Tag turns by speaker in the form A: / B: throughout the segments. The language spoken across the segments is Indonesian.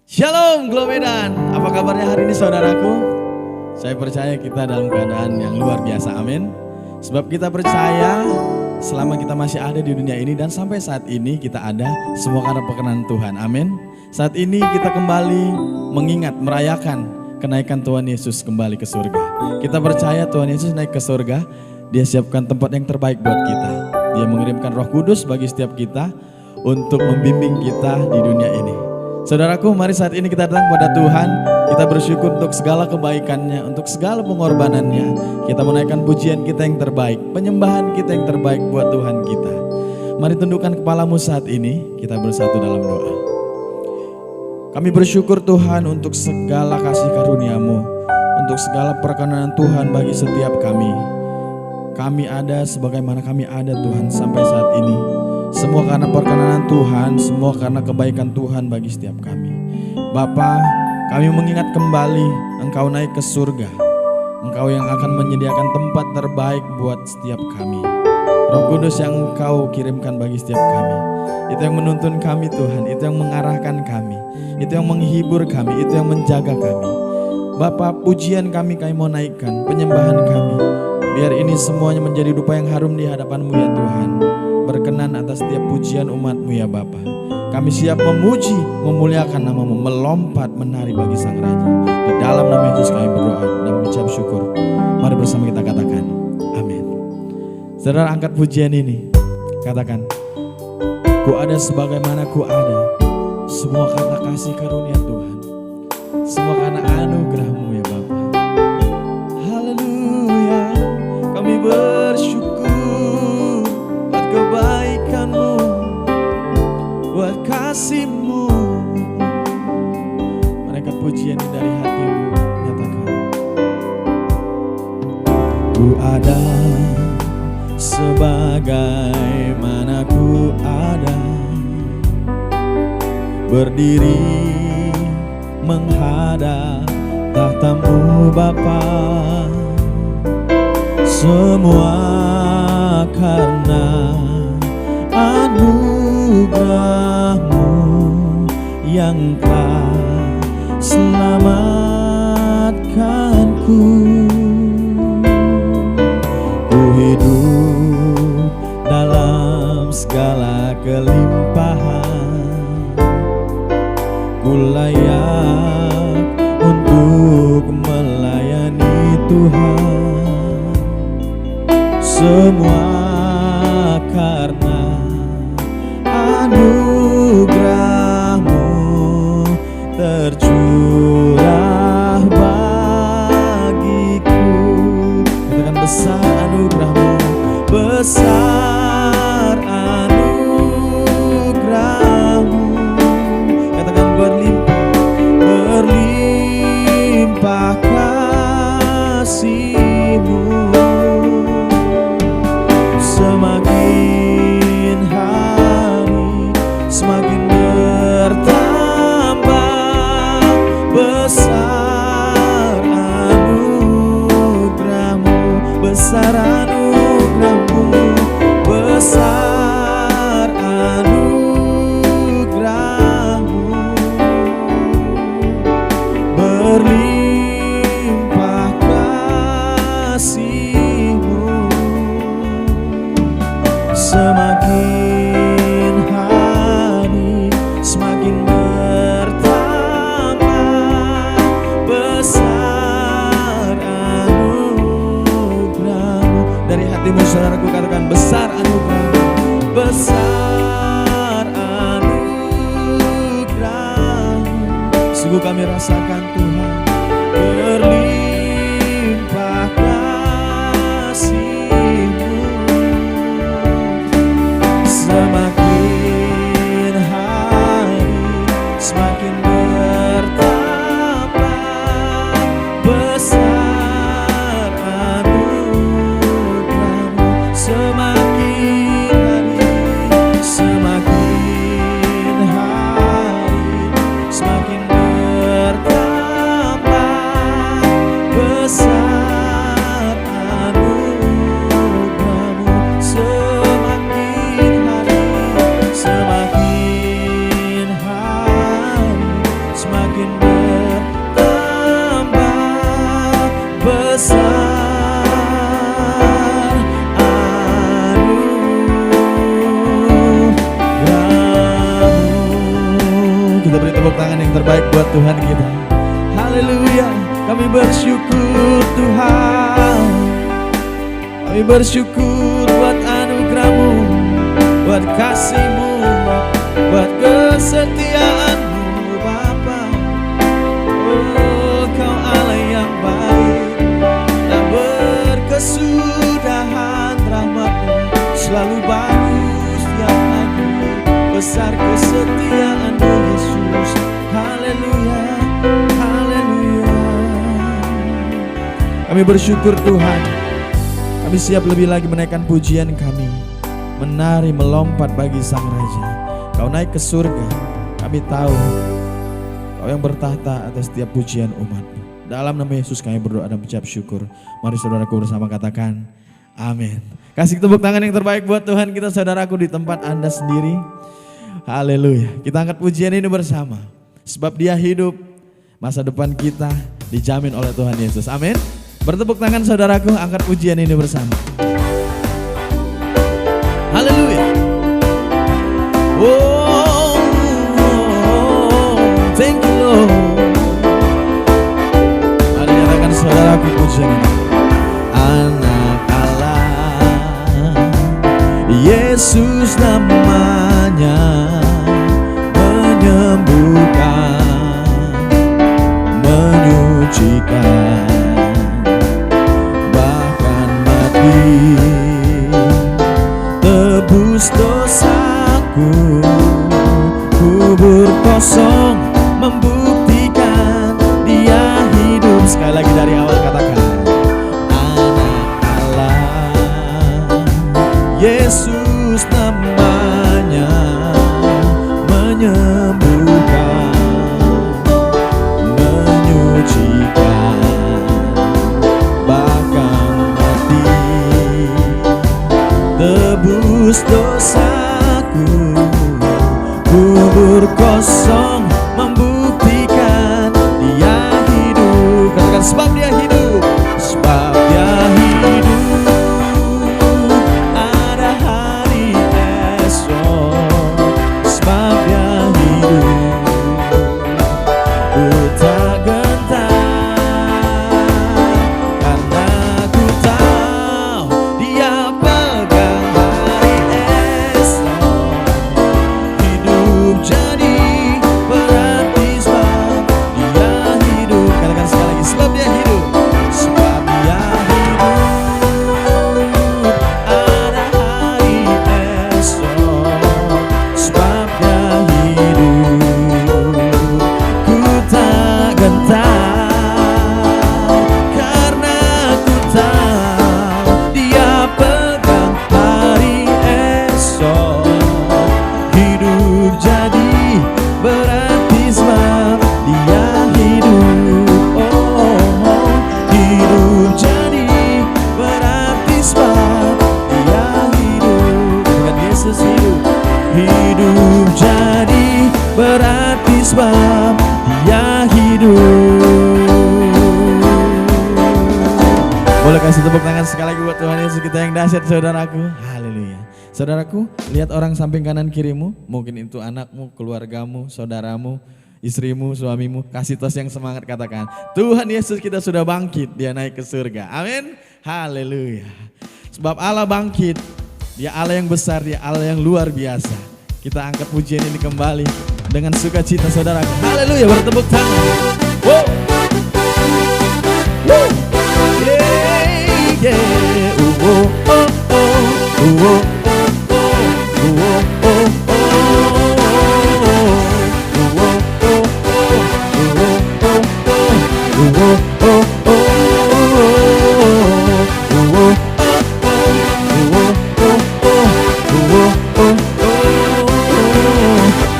A: Shalom Glow Medan, apa kabarnya hari ini saudaraku? Saya percaya kita dalam keadaan yang luar biasa, amin. Sebab kita percaya selama kita masih ada di dunia ini dan sampai saat ini kita ada semua karena perkenan Tuhan, amin. Saat ini kita kembali mengingat, merayakan kenaikan Tuhan Yesus kembali ke surga. Kita percaya Tuhan Yesus naik ke surga, Dia siapkan tempat yang terbaik buat kita. Dia mengirimkan Roh Kudus bagi setiap kita untuk membimbing kita di dunia ini. Saudaraku, mari saat ini kita datang pada Tuhan. Kita bersyukur untuk segala kebaikannya, untuk segala pengorbanannya. Kita menaikkan pujian kita yang terbaik, penyembahan kita yang terbaik buat Tuhan kita. Mari tundukkan kepalamu saat ini, kita bersatu dalam doa. Kami bersyukur Tuhan untuk segala kasih karunia-Mu, untuk segala perkenanan Tuhan bagi setiap kami. Kami ada sebagaimana kami ada Tuhan sampai saat ini. Semua karena perkenanan Tuhan, semua karena kebaikan Tuhan bagi setiap kami. Bapa, kami mengingat kembali Engkau naik ke surga. Engkau yang akan menyediakan tempat terbaik buat setiap kami. Roh Kudus yang Engkau kirimkan bagi setiap kami. Itu yang menuntun kami Tuhan, itu yang mengarahkan kami. Itu yang menghibur kami, itu yang menjaga kami. Bapa, pujian kami mau naikkan, penyembahan kami. Biar ini semuanya menjadi dupa yang harum di hadapan-Mu ya Tuhan. Berkenan atas setiap pujian umat-Mu ya Bapa. Kami siap memuji, memuliakan nama-Mu, melompat, menari bagi Sang Raja. Di dalam nama Yesus kami berdoa dan mengucap syukur. Mari bersama kita katakan, amin. Saudara, angkat pujian ini, katakan, ku ada sebagaimana ku ada, semua karena kasih karunia Tuhan, semua karena anugerah-Mu ya Bapa. Haleluya, kami bersyukur kebaikan-Mu, buat kasih-Mu. Mereka pujian dari hati-Mu, nyatakan. Ku ada sebagaimana ku ada, berdiri menghadap tahta-Mu Bapa. Semua karena anugerah-Mu yang telah selamatkanku. Ku hidup dalam segala kelimpahan, ku layak untuk melayani Tuhan. Semua karena anugerah-Mu tercurah bagiku. Katakan, besar anugerah-Mu, besar anugerah-Mu. Katakan, berlimpah kasih-Mu. Semakin hari semakin bertambah, besar anugerah-Mu, besar anugerah-Mu, besar anugerah-Mu, berlimpah kasih-Mu. Semakin hari semakin bertambah, besar anugerah-Mu. Dari hatimu saudaraku katakan, besar anugerah-Mu, besar anugerah-Mu. Sungguh kami rasakan Tuhan, berlimpah kasih-Mu. Semakin hari semakin bertambah, besar anugerah-Mu. Semakin hari semakin bertambah, kita beri tepuk tangan yang terbaik buat Tuhan kita. Haleluya. Kami bersyukur Tuhan. Kami bersyukur buat anugerah-Mu, buat kasih-Mu, buat kesetiaan-Mu Bapa. Oh, Kau Allah yang baik, tak berkesudahan, rahmat-Mu selalu baru setiap hari. Besar kesetiaan-Mu Yesus. Haleluya, haleluya. Kami bersyukur Tuhan. Kami siap lebih lagi menaikkan pujian kami, menari melompat bagi Sang Raja. Kau naik ke surga, kami tahu Kau yang bertahta atas setiap pujian umat-Mu. Dalam nama Yesus kami berdoa dan mengucap syukur. Mari saudaraku bersama katakan amin. Kasih tepuk tangan yang terbaik buat Tuhan kita, saudaraku, di tempat Anda sendiri. Haleluya. Kita angkat pujian ini bersama, sebab Dia hidup, masa depan kita dijamin oleh Tuhan Yesus. Amin. Bertepuk tangan saudaraku, angkat pujian ini bersama. Haleluya. Oh, thank you Lord. Mari nyatakan saudaraku pujian ini. Anak Allah, Yesus namanya, menyembuhkan, menyucikan, tebus dosaku. Kubur kosong membuktikan Dia hidup. Sekali lagi dari awal katakan, anak Allah, Yesus namanya, menyembuhkan, menyucikan, bahkan tebus dosaku. Kubur kosong membuktikan Dia hidup. Katakan sebab Dia hidup. Sebab Dia hidup, ada hari esok. Sebab Dia hidup, ku tak gentar, karena ku tahu Dia pegang hari esok. Hidup jadi berarti sebab Dia hidup. Katakan sekali lagi, sebab Dia hidup. Sebab Dia hidup, ada hari esok. Sebab Dia hidup, ku tak gentar, karena ku tahu Dia pegang hari esok. Hidup jadi berarti sebab Dia hidup. Oh, hidup jadi berarti sebab Dia hidup. Dengan Yesus hidup. Hidup jadi berarti sebab Dia hidup. Boleh kasih tepuk tangan sekali lagi buat Tuhan Yesus kita yang dahsyat, saudaraku. Haleluya. Saudaraku, lihat orang samping kanan kirimu, mungkin itu anakmu, keluargamu, saudaramu, istrimu, suamimu. Kasih tos yang semangat, katakan, Tuhan Yesus kita sudah bangkit, Dia naik ke surga. Amin. Haleluya. Sebab Allah bangkit, Dia Allah yang besar, Dia Allah yang luar biasa. Kita angkat pujian ini kembali dengan sukacita, saudaraku. Haleluya, bertepuk tangan. Wow. Woo. Yeah, yeah. Oh, oh, oh, oh.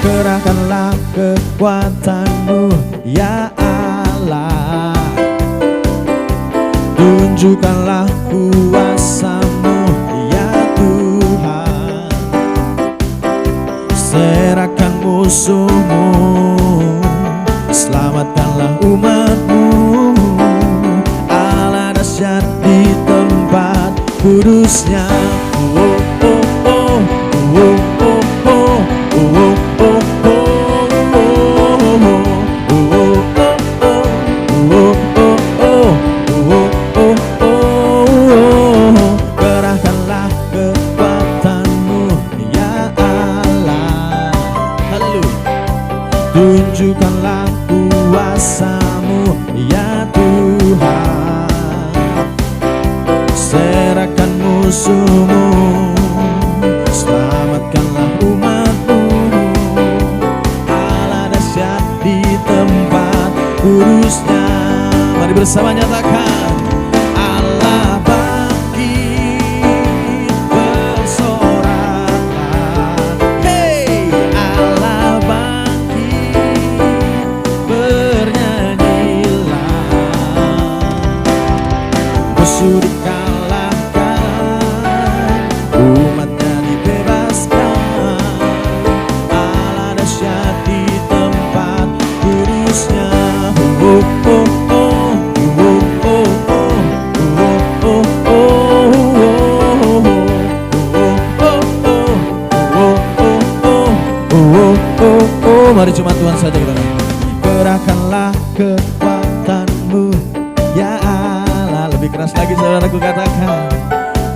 A: Kerahkanlah kekuatan-Mu ya Allah, tunjukkanlah kuasa-Mu ya Tuhan. Serahkan musuh-Mu, selamatkanlah umat-Mu. Allah dahsyat di tempat kudusnya. Oh, oh, oh, oh, oh, oh, oh, oh, oh, oh. tunjukkanlah kuasa-Mu ya Tuhan. Serahkan musuh-Mu, selamatkanlah umat-Mu. Allah dahsyat di tempat kudusnya. Mari bersama nyatakan, Allah bangkit, bersoraklah. Hey, Allah bangkit, bernyanyilah. Musuh dikalahkan, umatnya dibebaskan. Allah dahsyat di tempat kudusnya. Oh, oh, oh. Mari cuma Tuhan saja kita nyanyi. Kerahkanlah kekuatan-Mu ya Allah. Lebih keras lagi saudaraku katakan,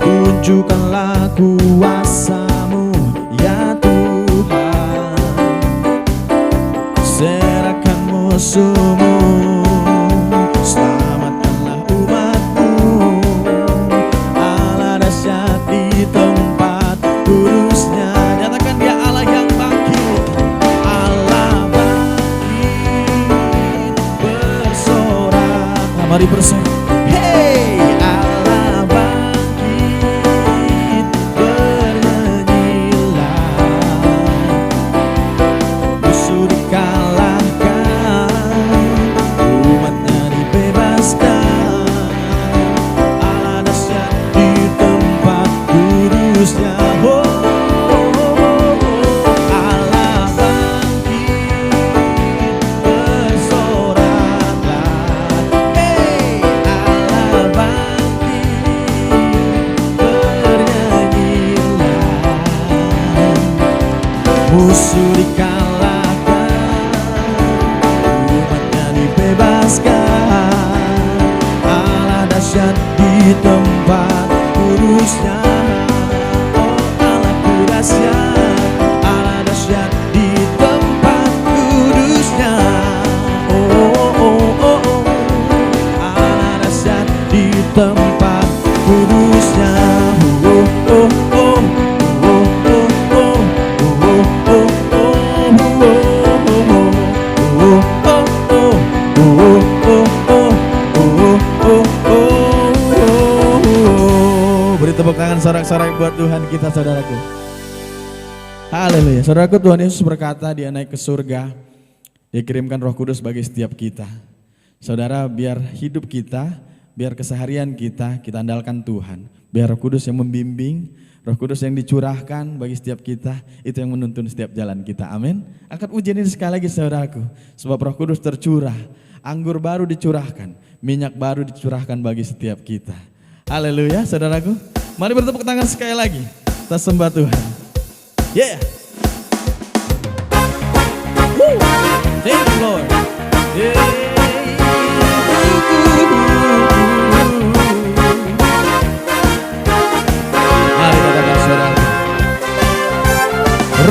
A: tunjukkanlah kuasa-Mu ya Tuhan. Serahkan musuh-Mu, selamatkanlah umat-Mu. Allah dahsyat di tempat kudusnya. Nyatakan dia Allah yang bangkit. Allah bangkit, bersorak. Mari bersorak. Hey, Allah bangkit, bernyanyilah. Musuh dikalahkan, umatnya dibebaskan. Allah dahsyat di tempat kudusnya. Oh, Allah bangkit, bersoraklah. Hey, Allah bangkit, bernyanyilah. Musuh dikalahkan, umatnya dibebaskan. Allah dahsyat di tempat kudusnya. Oh, Allahku dahsyat, Allah dahsyat di tempat kudusnya. Oh, oh, oh, oh. Allah dahsyat di tempat kudusnya. Oh, oh, oh. Oh, oh, oh. Oh, oh, oh. Beri tepuk tangan sorak-sorak buat Tuhan kita saudaraku. Haleluya. Saudaraku, Tuhan Yesus berkata dia naik ke surga, dia kirimkan Roh Kudus bagi setiap kita. Saudara, biar hidup kita, biar keseharian kita andalkan Tuhan. Biar Roh Kudus yang membimbing, Roh Kudus yang dicurahkan bagi setiap kita, itu yang menuntun setiap jalan kita. Amin. Angkat ujian ini sekali lagi saudaraku. Sebab Roh Kudus tercurah, anggur baru dicurahkan, minyak baru dicurahkan bagi setiap kita. Haleluya saudaraku. Mari bertepuk tangan sekali lagi. Kita sembah Tuhan. Yeah. Woo. Thank you Lord. Yeah.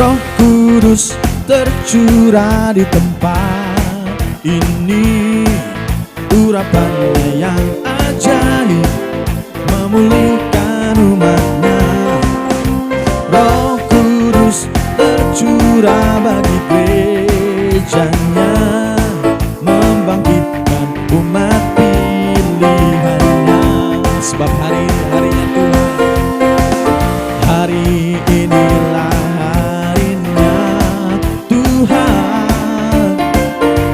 A: Roh Kudus tercurah di tempat ini, urapannya yang ajaib memulihkan umatnya. Roh Kudus tercurah bagi gerejanya, membangkitkan umat pilihannya. Sebab hari ini harinya Tuhan, hari inilah Tuhan,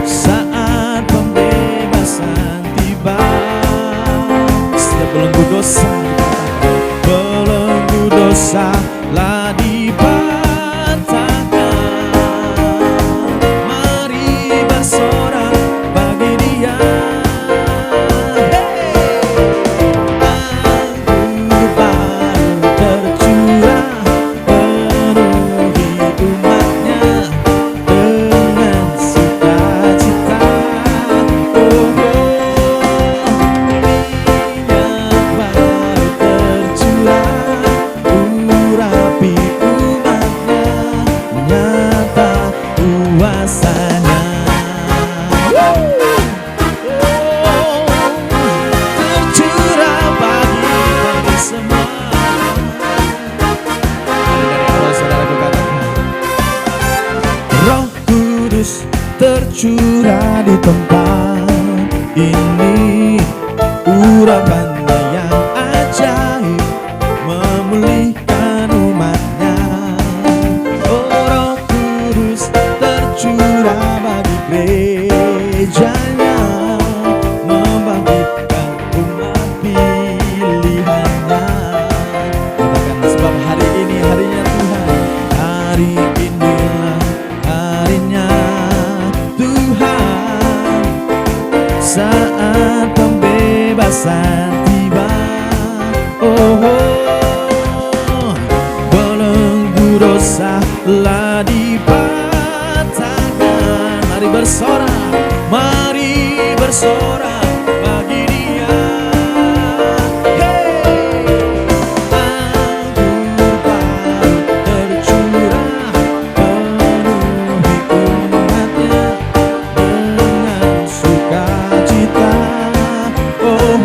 A: saat pembebasan tiba. Setiap belenggu dosa, belenggu dosa lah dibantahkan. Mari bersorak bagi Dia. tercurah di tempat ini. Urapannya yang ajaib memulihkan umatnya. Oh, Roh Kudus tercurah bagi gerejanya, membangkitkan umat pilihannya. Katakan, sebab hari ini harinya Tuhan, hari inilah harinya Tuhan. Saat pembebasan tiba, oh, belenggu dosa telah dipatahkan. Mari bersorak, mari bersorak bagi Dia. Hey, anggur baru tercurah penuhi umatnya dengan sukacita. Oh,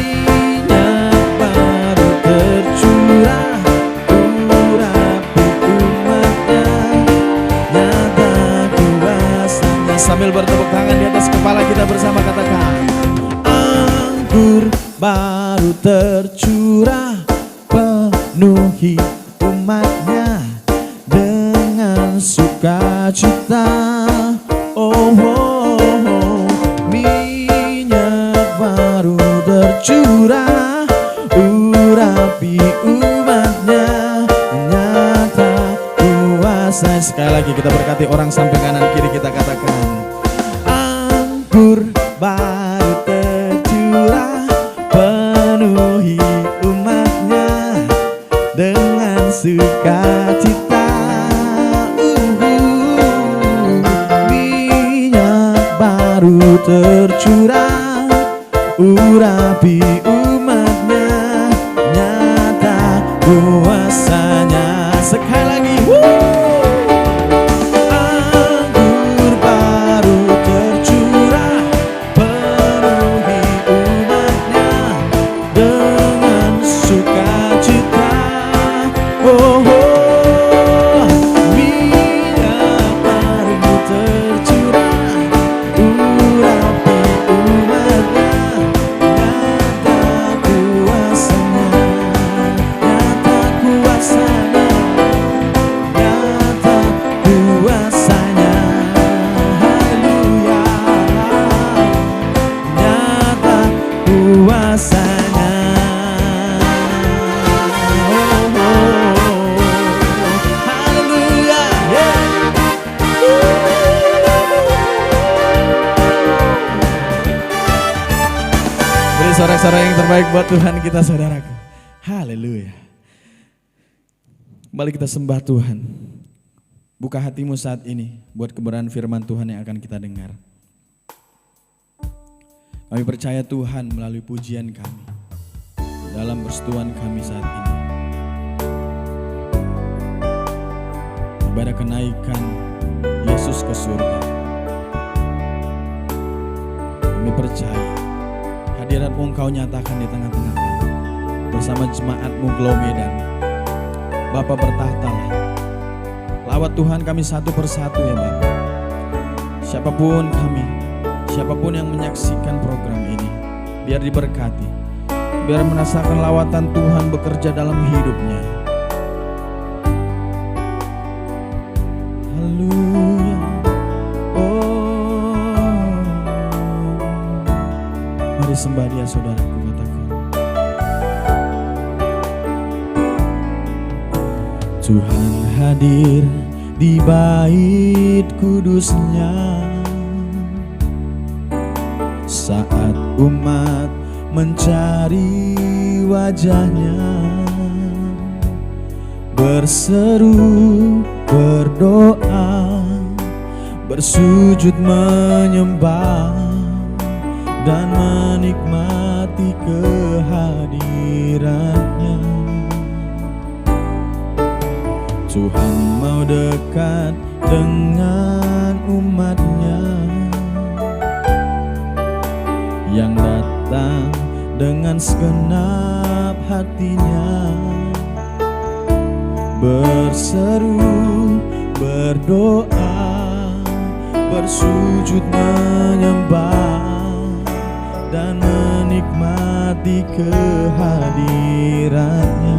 A: minyak baru tercurah urapi umatnya, nyata kuasanya. Sambil bertepuk tangan di atas kepala kita bersama katakan, anggur baru tercurah penuhi umatnya dengan sukacita. Oh, minyak baru tercurah urapi umatnya, nyata kuasa. Sekali lagi kita berkati orang sampai kanan kiri, kita katakan, anggur baru tercurah penuhi umatnya dengan sukacita. Minyak baru tercurah urapi umatnya, nyata kuasanya. Sekali lagi, anggur baru tercurah penuhi umatnya dengan sukacita. Oh, minyak baru tercurah urapi umatnya, nyata kuasanya, nyata kuasanya, nyata kuasanya. Haleluya, nyata kuasanya. Haleluya, yeah. Beri sorak-sorak yang terbaik buat Tuhan kita, saudaraku. Haleluya. Kembali kita sembah Tuhan. Buka hatimu saat ini buat kebenaran firman Tuhan yang akan kita dengar. Kami percaya Tuhan melalui pujian kami, dalam persetujuan kami saat ini, ibadah kenaikan Yesus ke surga. Kami percaya hadirat-Mu Engkau nyatakan di tengah-tengah kami bersama jemaat-Mu Glow Medan. Bapa bertahtalah, lawat Tuhan kami satu persatu ya Bapa. Siapapun kami, siapapun yang menyaksikan program ini, biar diberkati, biar merasakan lawatan Tuhan bekerja dalam hidupnya. Haleluya. Oh, mari sembah Dia, saudaraku, katakan, Tuhan hadir di bait kudusnya saat umat mencari wajahnya, berseru, berdoa, bersujud menyembah dan menikmati kehadirannya. Tuhan mau dekat dengan umatnya yang datang dengan segenap hatinya, berseru, berdoa, bersujud menyembah dan menikmati kehadirannya.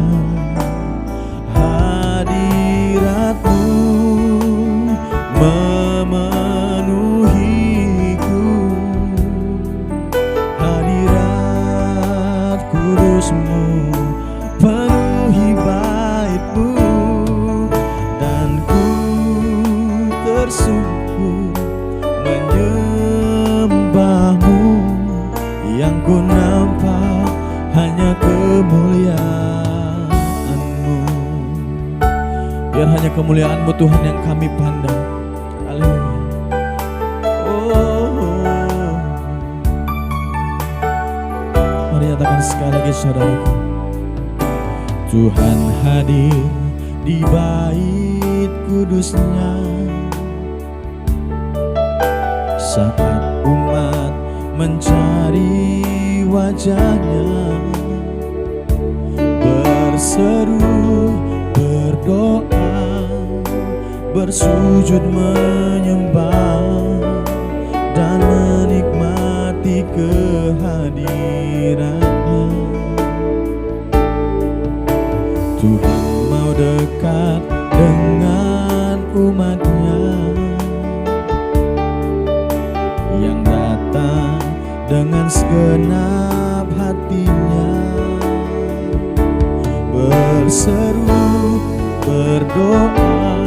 A: Hadiratmu memenuhiku, hadirat kudusmu penuhi baitmu, dan ku tersungkur menyembahmu. Yang ku nampak hanya kemuliaan-Mu. Biar hanya kemuliaan-Mu Tuhan yang kami pandang. Haleluya. Oh. Mari nyatakan sekali lagi saudaraku. Tuhan hadir di bait kudusnya saat umat mencari wajahnya, berseru, berdoa, bersujud menyembah dan menikmati kehadirannya. Tuhan mau dekat dengan umatnya yang datang dengan segenap hatinya, berseru, berdoa,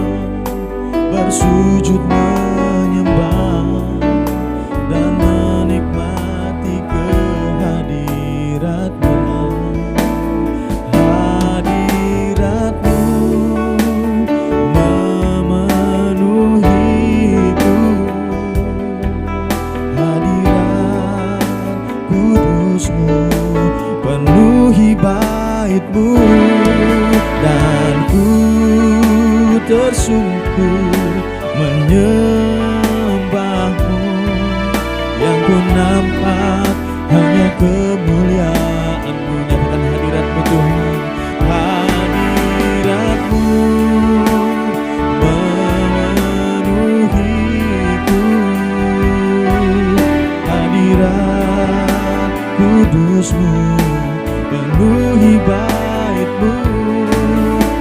A: bersujud menyembah dan menikmati kehadiratnya. Hadiratmu memenuhiku, hadirat kudusmu penuhi baitmu, dan ku tersungkur menyembahmu. Yang ku nampak hanya kemuliaan-Mu. Nyatakan hadirat-Mu Tuhan. Hadirat-Mu memenuhiku, hadirat kudusmu penuhi baitmu,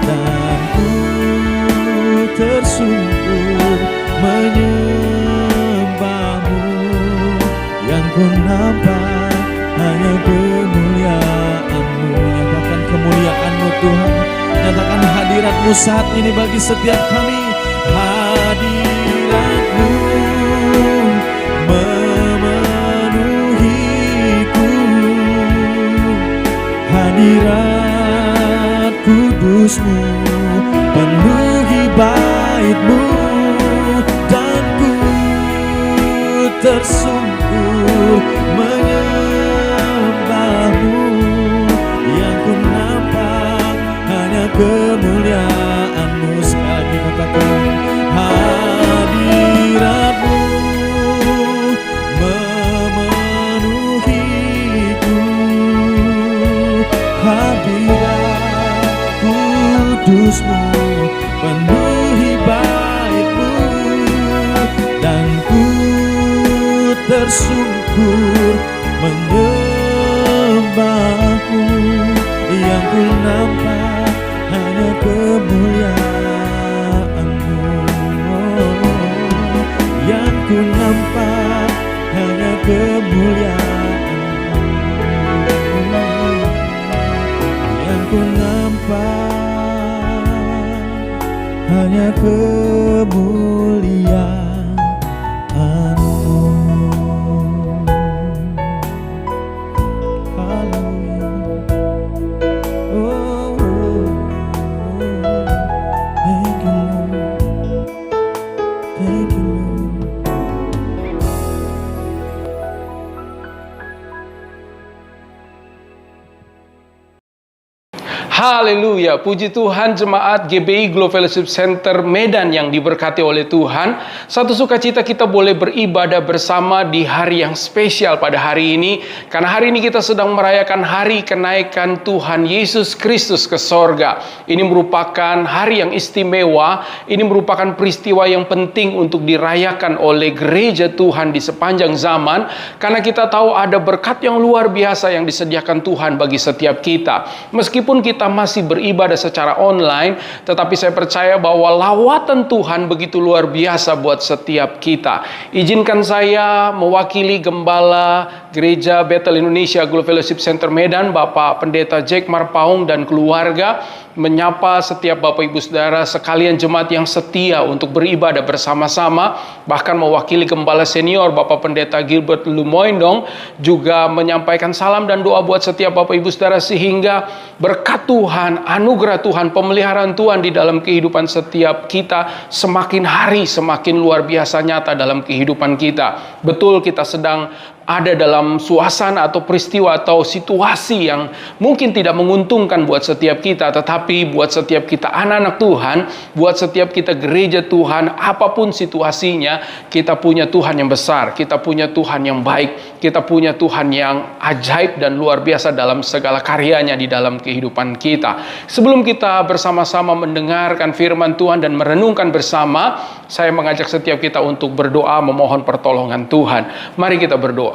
A: dan ku tersungkur menyembahmu. Yang ku nampak hanya kemuliaan-Mu. Nyatakan kemuliaan-Mu Tuhan. Nyatakan hadirat-Mu saat ini bagi setiap kami. Hadirat-Mu memenuhiku, hadirat kudusmu penuhi baitmu, dan ku tersungkur menyembahmu. Yang ku nampak hanya kemuliaan-Mu. Sekali lagi katakan hadirat-Mu memenuhiku, hadirat kudusmu penuhi baitmu, dan ku tersungkur menyembahmu. Yang ku nampak hanya kemuliaan-Mu. Yang ku nampak hanya kemuliaan-Mu. Yang ku nampak hanya kemuliaan-Mu.
B: Haleluya, puji Tuhan jemaat GBI Glow Fellowship Center Medan yang diberkati oleh Tuhan. Satu sukacita kita boleh beribadah bersama di hari yang spesial pada hari ini. Karena hari ini kita sedang merayakan hari kenaikan Tuhan Yesus Kristus ke sorga. Ini merupakan hari yang istimewa, ini merupakan peristiwa yang penting untuk dirayakan oleh gereja Tuhan di sepanjang zaman. Karena kita tahu ada berkat yang luar biasa yang disediakan Tuhan bagi setiap kita. Meskipun kita masih beribadah secara online, tetapi saya percaya bahwa lawatan Tuhan begitu luar biasa buat setiap kita. Izinkan saya mewakili Gembala Gereja Bethel Indonesia Glow Fellowship Center Medan, Bapak Pendeta Jack Marpaung dan keluarga, menyapa setiap Bapak Ibu Saudara sekalian jemaat yang setia untuk beribadah bersama-sama. Bahkan mewakili Gembala Senior Bapak Pendeta Gilbert Lumoindong juga menyampaikan salam dan doa buat setiap Bapak Ibu Saudara, sehingga berkat Tuhan, anugerah Tuhan, pemeliharaan Tuhan di dalam kehidupan setiap kita semakin hari semakin luar biasa nyata dalam kehidupan kita. Betul, kita sedang ada dalam suasana atau peristiwa atau situasi yang mungkin tidak menguntungkan buat setiap kita, tetapi buat setiap kita anak-anak Tuhan, buat setiap kita gereja Tuhan, apapun situasinya, kita punya Tuhan yang besar, kita punya Tuhan yang baik, kita punya Tuhan yang ajaib dan luar biasa dalam segala karyanya di dalam kehidupan kita. Sebelum kita bersama-sama mendengarkan firman Tuhan dan merenungkan bersama, saya mengajak setiap kita untuk berdoa memohon pertolongan Tuhan. Mari kita berdoa.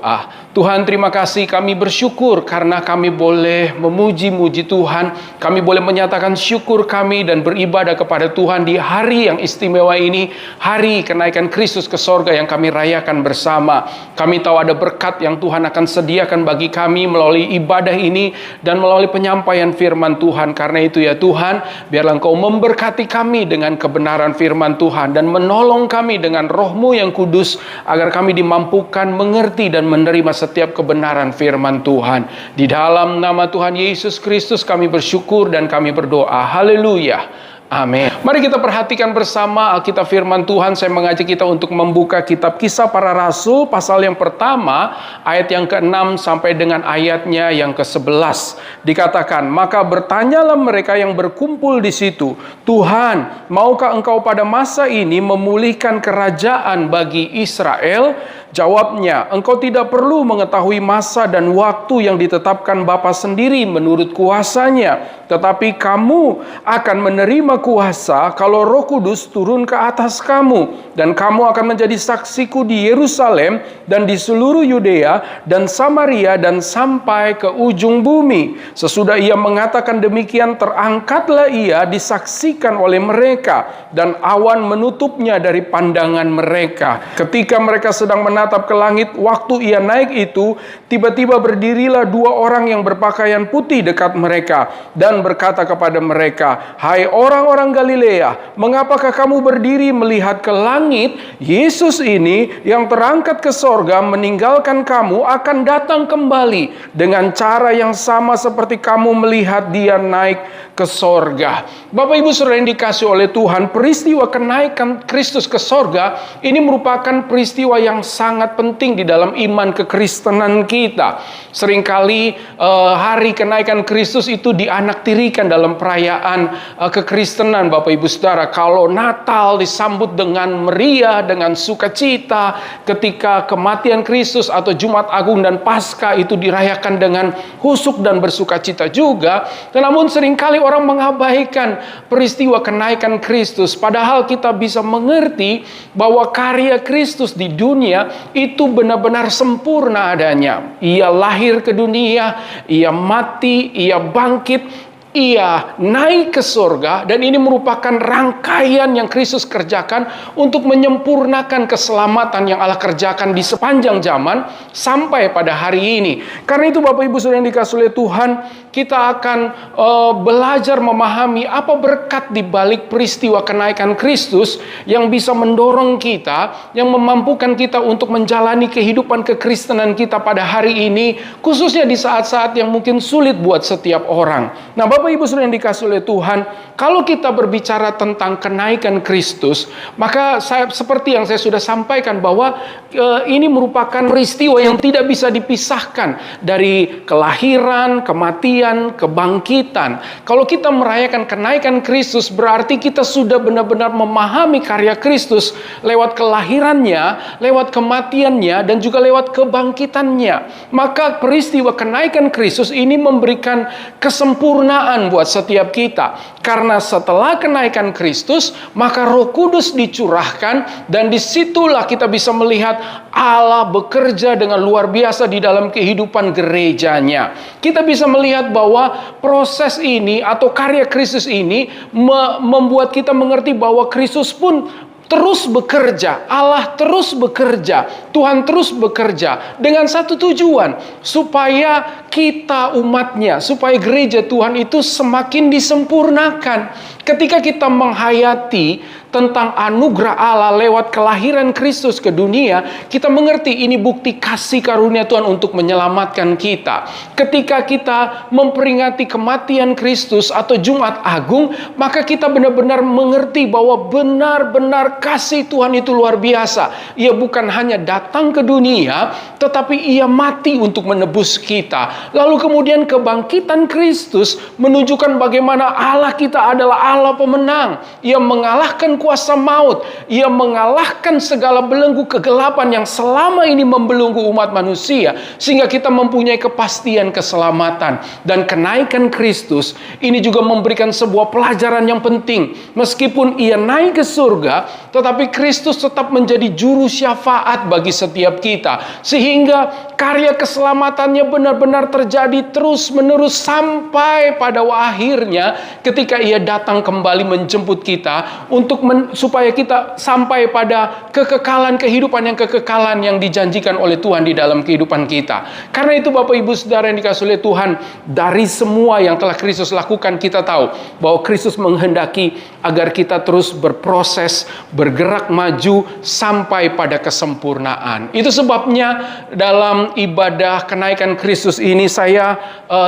B: Tuhan, terima kasih, kami bersyukur karena kami boleh memuji-muji Tuhan, kami boleh menyatakan syukur kami dan beribadah kepada Tuhan di hari yang istimewa ini, hari kenaikan Kristus ke sorga yang kami rayakan bersama. Kami tahu ada berkat yang Tuhan akan sediakan bagi kami melalui ibadah ini dan melalui penyampaian firman Tuhan. Karena itu ya Tuhan, biarlah Engkau memberkati kami dengan kebenaran firman Tuhan dan menolong kami dengan Roh-Mu yang kudus agar kami dimampukan mengerti dan menerima setiap kebenaran firman Tuhan. Di dalam nama Tuhan Yesus Kristus kami bersyukur dan kami berdoa. Haleluya. Amin. Mari kita perhatikan bersama Alkitab firman Tuhan. Saya mengajak kita untuk membuka kitab Kisah Para Rasul pasal yang pertama, ayat yang ke-6 sampai dengan ayatnya yang ke-11. Dikatakan, maka bertanyalah mereka yang berkumpul di situ, Tuhan, maukah Engkau pada masa ini memulihkan kerajaan bagi Israel? Jawabnya, engkau tidak perlu mengetahui masa dan waktu yang ditetapkan Bapa sendiri menurut kuasanya. Tetapi kamu akan menerima kuasa kalau Roh Kudus turun ke atas kamu. Dan kamu akan menjadi saksiku di Yerusalem dan di seluruh Yudea dan Samaria dan sampai ke ujung bumi. Sesudah ia mengatakan demikian, terangkatlah ia disaksikan oleh mereka. Dan awan menutupnya dari pandangan mereka. Ketika mereka sedang menatap ke langit, waktu ia naik itu, tiba-tiba berdirilah dua orang yang berpakaian putih dekat mereka dan berkata kepada mereka, hai orang-orang Galilea, mengapakah kamu berdiri melihat ke langit? Yesus ini yang terangkat ke sorga meninggalkan kamu akan datang kembali dengan cara yang sama seperti kamu melihat dia naik ke sorga. Bapak Ibu Saudara yang dikasihi oleh Tuhan, peristiwa kenaikan Kristus ke sorga ini merupakan peristiwa yang sangat penting di dalam iman kekristenan kita. Seringkali hari kenaikan Kristus itu dianaktirikan dalam perayaan kekristenan, Bapak Ibu Saudara. Kalau Natal disambut dengan meriah, dengan sukacita, ketika kematian Kristus atau Jumat Agung dan Paskah itu dirayakan dengan husuk dan bersukacita juga. Namun seringkali orang mengabaikan peristiwa kenaikan Kristus, padahal kita bisa mengerti bahwa karya Kristus di dunia itu benar-benar sempurna adanya. Ia lahir ke dunia, ia mati, ia bangkit, ia naik ke surga, dan ini merupakan rangkaian yang Kristus kerjakan untuk menyempurnakan keselamatan yang Allah kerjakan di sepanjang zaman sampai pada hari ini. Karena itu Bapak Ibu Saudara yang dikasihi oleh Tuhan, kita akan belajar memahami apa berkat di balik peristiwa kenaikan Kristus yang bisa mendorong kita, yang memampukan kita untuk menjalani kehidupan kekristenan kita pada hari ini, khususnya di saat-saat yang mungkin sulit buat setiap orang. Nah, Bapak Bapak Ibu Saudara yang dikasihi oleh Tuhan, kalau kita berbicara tentang kenaikan Kristus, maka seperti yang saya sudah sampaikan bahwa ini merupakan peristiwa yang tidak bisa dipisahkan dari kelahiran, kematian, kebangkitan. Kalau kita merayakan kenaikan Kristus, berarti kita sudah benar-benar memahami karya Kristus lewat kelahirannya, lewat kematiannya, dan juga lewat kebangkitannya. Maka peristiwa kenaikan Kristus ini memberikan kesempurnaan buat setiap kita. Karena setelah kenaikan Kristus, maka Roh Kudus dicurahkan, dan disitulah kita bisa melihat Allah bekerja dengan luar biasa di dalam kehidupan gerejanya. Kita bisa melihat bahwa proses ini atau karya Kristus ini membuat kita mengerti bahwa Kristus pun terus bekerja, Allah terus bekerja, Tuhan terus bekerja dengan satu tujuan, supaya kita umatnya, supaya gereja Tuhan itu semakin disempurnakan. Ketika kita menghayati tentang anugerah Allah lewat kelahiran Kristus ke dunia, kita mengerti ini bukti kasih karunia Tuhan untuk menyelamatkan kita. Ketika kita memperingati kematian Kristus atau Jumat Agung, maka kita benar-benar mengerti bahwa benar-benar kasih Tuhan itu luar biasa. Ia bukan hanya datang ke dunia, tetapi ia mati untuk menebus kita. Lalu kemudian kebangkitan Kristus menunjukkan bagaimana Allah kita adalah Allah pemenang. Ia mengalahkan kuasa maut. Ia mengalahkan segala belenggu kegelapan yang selama ini membelenggu umat manusia, sehingga kita mempunyai kepastian keselamatan. Dan kenaikan Kristus ini juga memberikan sebuah pelajaran yang penting. Meskipun ia naik ke surga, tetapi Kristus tetap menjadi juru syafaat bagi setiap kita, sehingga karya keselamatannya benar-benar terjadi terus-menerus sampai pada akhirnya ketika ia datang kembali menjemput kita untuk supaya kita sampai pada kekekalan kehidupan yang dijanjikan oleh Tuhan di dalam kehidupan kita. Karena itu Bapak Ibu Saudara yang dikasihi oleh Tuhan, dari semua yang telah Kristus lakukan, kita tahu bahwa Kristus menghendaki agar kita terus berproses, bergerak maju sampai pada kesempurnaan. Itu sebabnya dalam ibadah kenaikan Kristus ini saya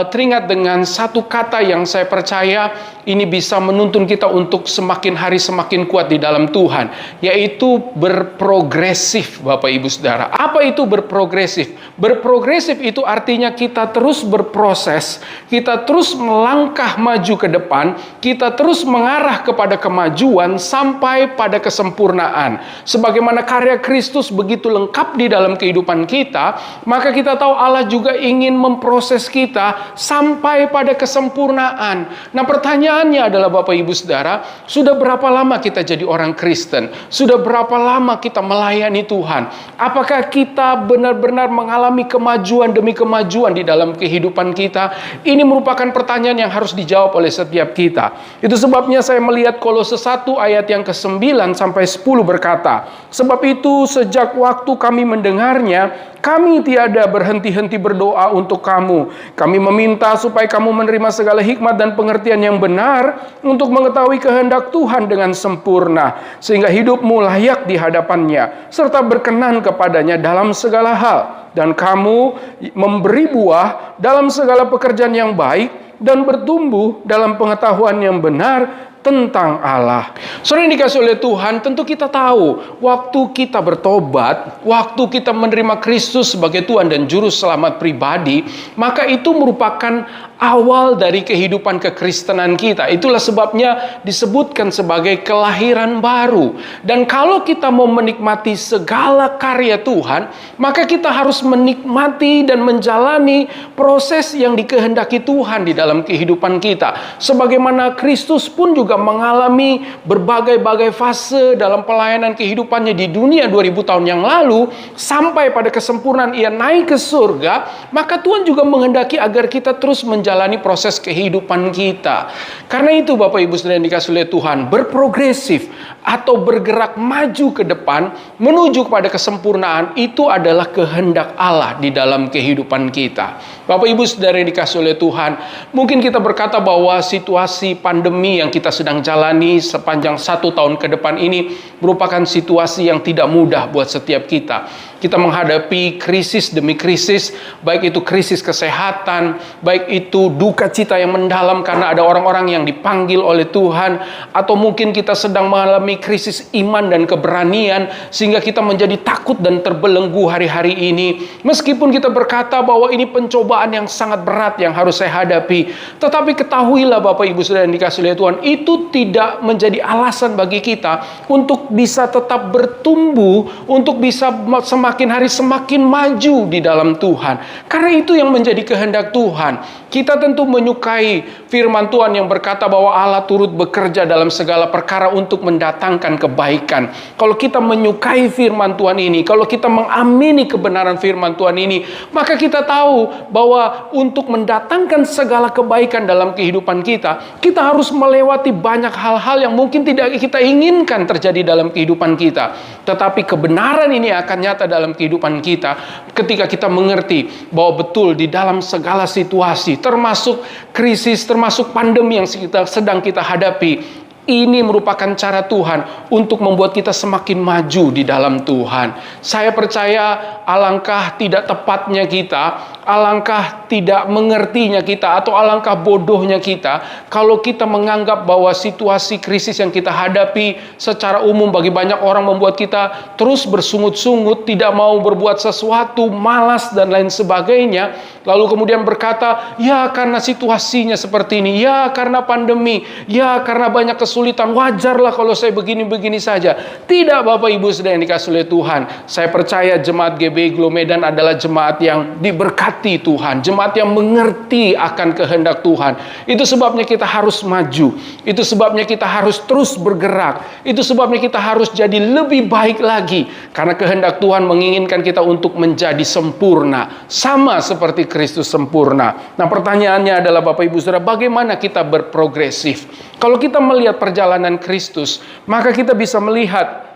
B: teringat dengan satu kata yang saya percaya ini bisa menuntun kita untuk semakin hari semakin kuat di dalam Tuhan, yaitu berprogresif. Bapak Ibu Saudara, apa itu berprogresif? Berprogresif itu artinya kita terus berproses, kita terus melangkah maju ke depan, kita terus mengarah kepada kemajuan sampai pada kesempurnaan. Sebagaimana karya Kristus begitu lengkap di dalam kehidupan kita, maka kita tahu Allah juga ingin memproses kita sampai pada kesempurnaan. Nah, pertanyaannya adalah Bapak Ibu Saudara, sudah berapa lama kita jadi orang Kristen? Sudah berapa lama kita melayani Tuhan? Apakah kita benar-benar mengalami kemajuan demi kemajuan di dalam kehidupan kita? Ini merupakan pertanyaan yang harus dijawab oleh setiap kita. Itu sebabnya saya melihat Kolose 1 ayat yang ke-9 sampai 10 berkata, "Sebab itu sejak waktu kami mendengarnya, kami tiada berhenti-henti berdoa untuk kamu. Kami meminta supaya kamu menerima segala hikmat dan pengertian yang benar untuk mengetahui kehendak Tuhan dengan sempurna, sehingga hidupmu layak di hadapannya, serta berkenan kepadanya dalam segala hal. Dan kamu memberi buah dalam segala pekerjaan yang baik dan bertumbuh dalam pengetahuan yang benar tentang Allah." Saudara yang dikasihi oleh Tuhan, tentu kita tahu waktu kita bertobat, waktu kita menerima Kristus sebagai Tuhan dan Juru Selamat pribadi, maka itu merupakan awal dari kehidupan kekristenan kita. Itulah sebabnya disebutkan sebagai kelahiran baru. Dan kalau kita mau menikmati segala karya Tuhan, maka kita harus menikmati dan menjalani proses yang dikehendaki Tuhan di dalam kehidupan kita. Sebagaimana Kristus pun juga mengalami berbagai-bagai fase dalam pelayanan kehidupannya di dunia 2000 tahun yang lalu, sampai pada kesempurnaan ia naik ke surga, maka Tuhan juga menghendaki agar kita terus menjalani proses kehidupan kita. Karena itu Bapak Ibu Saudara yang dikasihi oleh Tuhan, berprogresif atau bergerak maju ke depan menuju kepada kesempurnaan itu adalah kehendak Allah di dalam kehidupan kita. Bapak Ibu Saudara yang dikasihi oleh Tuhan, mungkin kita berkata bahwa situasi pandemi yang kita sedang jalani sepanjang 1 tahun ke depan ini merupakan situasi yang tidak mudah buat setiap kita. Kita menghadapi krisis demi krisis, baik itu krisis kesehatan, baik itu duka cita yang mendalam karena ada orang-orang yang dipanggil oleh Tuhan, atau mungkin kita sedang mengalami krisis iman dan keberanian sehingga kita menjadi takut dan terbelenggu hari-hari ini. Meskipun kita berkata bahwa ini pencobaan yang sangat berat yang harus saya hadapi, tetapi ketahuilah Bapak Ibu Saudara yang dikasihi oleh Tuhan, itu tidak menjadi alasan bagi kita untuk bisa tetap bertumbuh, untuk bisa semakin hari semakin maju di dalam Tuhan. Karena itu yang menjadi kehendak Tuhan. Kita tentu menyukai firman Tuhan yang berkata bahwa Allah turut bekerja dalam segala perkara untuk mendatangkan kebaikan. Kalau kita menyukai firman Tuhan ini, kalau kita mengamini kebenaran firman Tuhan ini, maka kita tahu bahwa untuk mendatangkan segala kebaikan dalam kehidupan kita, kita harus melewati banyak hal-hal yang mungkin tidak kita inginkan terjadi dalam kehidupan kita. Tetapi kebenaran ini akan nyata dalam kehidupan kita ketika kita mengerti bahwa betul di dalam segala situasi, termasuk krisis, termasuk pandemi yang sedang kita hadapi, ini merupakan cara Tuhan untuk membuat kita semakin maju di dalam Tuhan. Saya percaya alangkah tidak tepatnya kita, alangkah tidak mengertinya kita, atau alangkah bodohnya kita kalau kita menganggap bahwa situasi krisis yang kita hadapi secara umum bagi banyak orang membuat kita terus bersungut-sungut, tidak mau berbuat sesuatu, malas dan lain sebagainya. Lalu kemudian berkata, ya karena situasinya seperti ini, ya karena pandemi, ya karena banyak kesulitan, wajarlah kalau saya begini-begini saja. Tidak Bapak Ibu Saudara yang dikasihi oleh Tuhan. Saya percaya jemaat GBI Glo Medan adalah jemaat yang diberkati Tuhan, jemaat yang mengerti akan kehendak Tuhan. Itu sebabnya kita harus maju, itu sebabnya kita harus terus bergerak, itu sebabnya kita harus jadi lebih baik lagi, karena kehendak Tuhan menginginkan kita untuk menjadi sempurna, sama seperti Kristus sempurna. Nah, pertanyaannya adalah Bapak Ibu Saudara, bagaimana kita berprogresif? Kalau kita melihat perjalanan Kristus, maka kita bisa melihat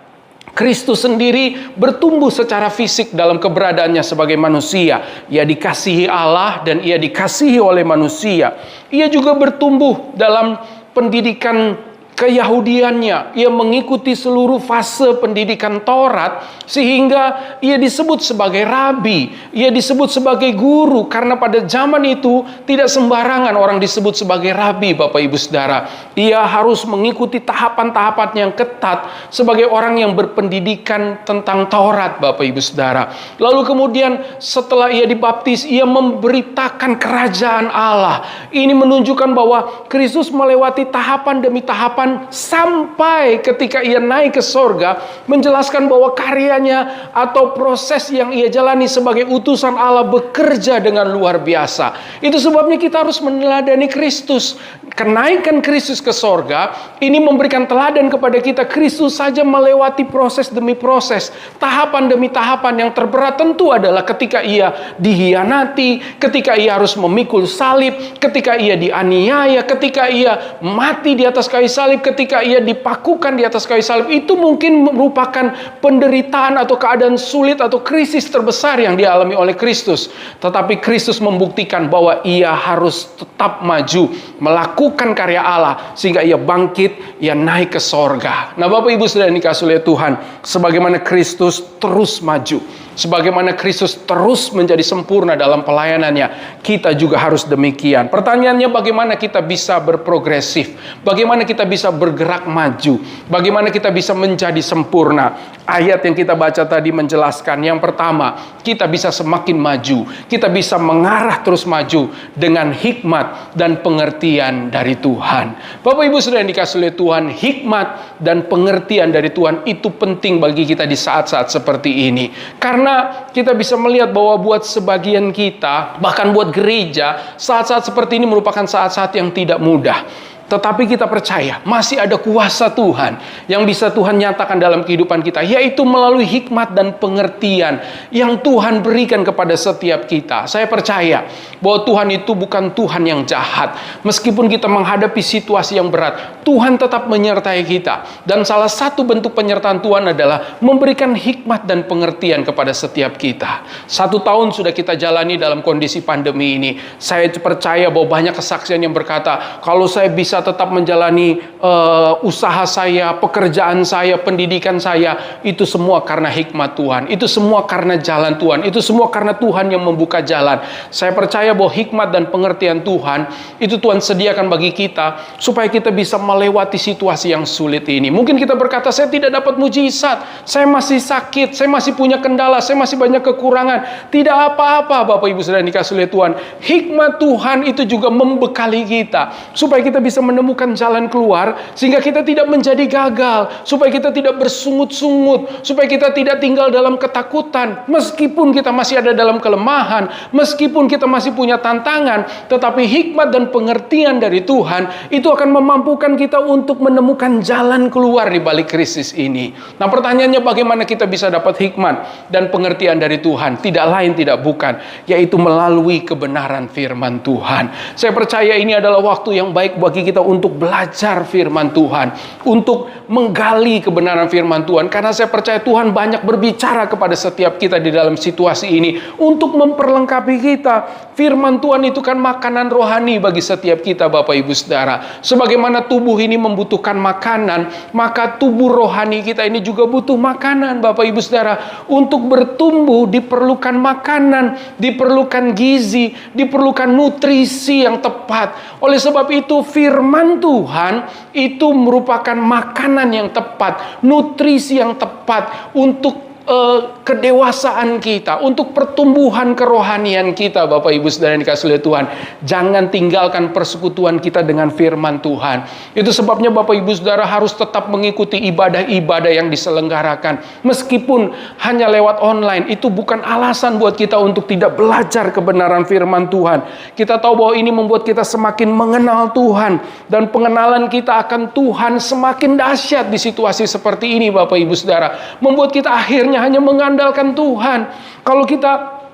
B: Kristus sendiri bertumbuh secara fisik dalam keberadaannya sebagai manusia. Ia dikasihi Allah dan ia dikasihi oleh manusia. Ia juga bertumbuh dalam pendidikan keyahudiannya. Ia mengikuti seluruh fase pendidikan Taurat sehingga ia disebut sebagai rabi, ia disebut sebagai guru, karena pada zaman itu tidak sembarangan orang disebut sebagai rabi Bapak Ibu Saudara. Ia harus mengikuti tahapan-tahapan yang ketat sebagai orang yang berpendidikan tentang Taurat Bapak Ibu Saudara. Lalu kemudian setelah ia dibaptis, ia memberitakan kerajaan Allah. Ini menunjukkan bahwa Kristus melewati tahapan demi tahapan sampai ketika ia naik ke sorga, menjelaskan bahwa karyanya atau proses yang ia jalani sebagai utusan Allah bekerja dengan luar biasa. Itu sebabnya kita harus meneladani Kristus. Kenaikan Kristus ke sorga ini memberikan teladan kepada kita. Kristus saja melewati proses demi proses, tahapan demi tahapan. Yang terberat tentu adalah ketika ia dihianati, ketika ia harus memikul salib, ketika ia dianiaya, ketika ia mati di atas kayu salib, ketika ia dipakukan di atas kayu salib. Itu mungkin merupakan penderitaan atau keadaan sulit atau krisis terbesar yang dialami oleh Kristus. Tetapi Kristus membuktikan bahwa ia harus tetap maju, melakukan karya Allah sehingga ia bangkit, ia naik ke sorga. Nah Bapak Ibu Saudara yang dikasihi oleh Tuhan, sebagaimana Kristus terus maju, sebagaimana Kristus terus menjadi sempurna dalam pelayanannya, kita juga harus demikian. Pertanyaannya, bagaimana kita bisa berprogresif? Bagaimana kita bisa bergerak maju? Bagaimana kita bisa menjadi sempurna? Ayat yang kita baca tadi menjelaskan, yang pertama, kita bisa semakin maju, kita bisa mengarah terus maju dengan hikmat dan pengertian dari Tuhan. Bapak Ibu Saudara yang dikasihi oleh Tuhan, hikmat dan pengertian dari Tuhan itu penting bagi kita di saat-saat seperti ini. Karena kita bisa melihat bahwa buat sebagian kita, bahkan buat gereja, saat-saat seperti ini merupakan saat-saat yang tidak mudah. Tetapi kita percaya masih ada kuasa Tuhan yang bisa Tuhan nyatakan dalam kehidupan kita, yaitu melalui hikmat dan pengertian yang Tuhan berikan kepada setiap kita. Saya percaya bahwa Tuhan itu bukan Tuhan yang jahat. Meskipun kita menghadapi situasi yang berat, Tuhan tetap menyertai kita. Dan salah satu bentuk penyertaan Tuhan adalah memberikan hikmat dan pengertian kepada setiap kita. 1 tahun sudah kita jalani dalam kondisi pandemi ini. Saya percaya bahwa banyak kesaksian yang berkata, kalau saya bisa bisa tetap menjalani usaha saya, pekerjaan saya, pendidikan saya, itu semua karena hikmat Tuhan. Itu semua karena jalan Tuhan. Itu semua karena Tuhan yang membuka jalan. Saya percaya bahwa hikmat dan pengertian Tuhan itu Tuhan sediakan bagi kita supaya kita bisa melewati situasi yang sulit ini. Mungkin kita berkata, saya tidak dapat mujizat, saya masih sakit, saya masih punya kendala, saya masih banyak kekurangan. Tidak apa-apa Bapak Ibu Saudara yang dikasihi oleh Tuhan. Hikmat Tuhan itu juga membekali kita supaya kita bisa menemukan jalan keluar, sehingga kita tidak menjadi gagal, supaya kita tidak bersungut-sungut, supaya kita tidak tinggal dalam ketakutan. Meskipun kita masih ada dalam kelemahan, meskipun kita masih punya tantangan, tetapi hikmat dan pengertian dari Tuhan itu akan memampukan kita untuk menemukan jalan keluar di balik krisis ini. Nah, pertanyaannya, bagaimana kita bisa dapat hikmat dan pengertian dari Tuhan? Tidak lain tidak bukan, yaitu melalui kebenaran firman Tuhan. Saya percaya ini adalah waktu yang baik bagi kita untuk belajar firman Tuhan, untuk menggali kebenaran firman Tuhan, karena saya percaya Tuhan banyak berbicara kepada setiap kita di dalam situasi ini untuk memperlengkapi kita. Firman Tuhan itu kan makanan rohani bagi setiap kita Bapak Ibu Saudara. Sebagaimana tubuh ini membutuhkan makanan, maka tubuh rohani kita ini juga butuh makanan Bapak Ibu Saudara. Untuk bertumbuh diperlukan makanan, diperlukan gizi, diperlukan nutrisi yang tepat. Oleh sebab itu firman Tuhan itu merupakan makanan yang tepat, nutrisi yang tepat untuk kedewasaan kita, untuk pertumbuhan kerohanian kita Bapak Ibu Saudara yang dikasihi oleh Tuhan. Jangan tinggalkan persekutuan kita dengan firman Tuhan. Itu sebabnya Bapak Ibu Saudara harus tetap mengikuti ibadah-ibadah yang diselenggarakan. Meskipun hanya lewat online, itu bukan alasan buat kita untuk tidak belajar kebenaran firman Tuhan. Kita tahu bahwa ini membuat kita semakin mengenal Tuhan, dan pengenalan kita akan Tuhan semakin dahsyat di situasi seperti ini Bapak Ibu Saudara. Membuat kita akhirnya hanya mengandalkan Tuhan. Kalau kita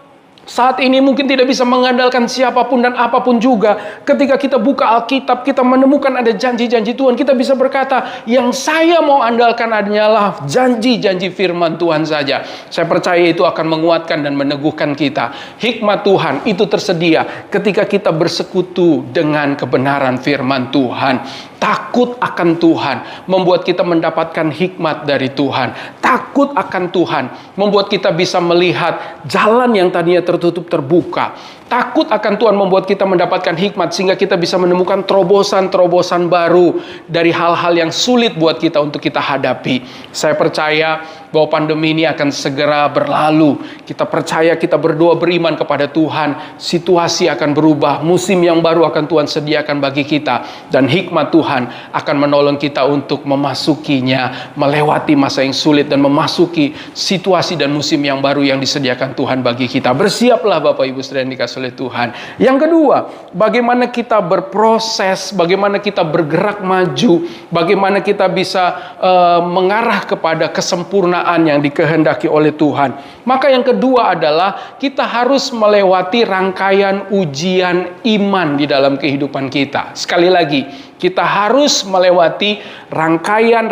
B: saat ini mungkin tidak bisa mengandalkan siapapun dan apapun juga, ketika kita buka Alkitab, kita menemukan ada janji-janji Tuhan, kita bisa berkata, yang saya mau andalkan adalah janji-janji firman Tuhan saja. Saya percaya itu akan menguatkan dan meneguhkan kita. Hikmat Tuhan itu tersedia ketika kita bersekutu dengan kebenaran firman Tuhan. Takut akan Tuhan membuat kita mendapatkan hikmat dari Tuhan. Takut akan Tuhan membuat kita bisa melihat jalan yang tadinya tertutup terbuka. Takut akan Tuhan membuat kita mendapatkan hikmat sehingga kita bisa menemukan terobosan-terobosan baru dari hal-hal yang sulit buat kita untuk kita hadapi. Saya percaya bahwa pandemi ini akan segera berlalu. Kita percaya, kita berdoa, beriman kepada Tuhan. Situasi akan berubah. Musim yang baru akan Tuhan sediakan bagi kita. Dan hikmat Tuhan akan menolong kita untuk memasukinya, melewati masa yang sulit dan memasuki situasi dan musim yang baru yang disediakan Tuhan bagi kita. Bersiaplah Bapak Ibu Saudara yang dikasihi oleh Tuhan. Yang kedua, bagaimana kita berproses, bagaimana kita bergerak maju, bagaimana kita bisa mengarah kepada kesempurnaan yang dikehendaki oleh Tuhan. Maka yang kedua adalah kita harus melewati rangkaian ujian iman di dalam kehidupan kita. Sekali lagi, kita harus melewati rangkaian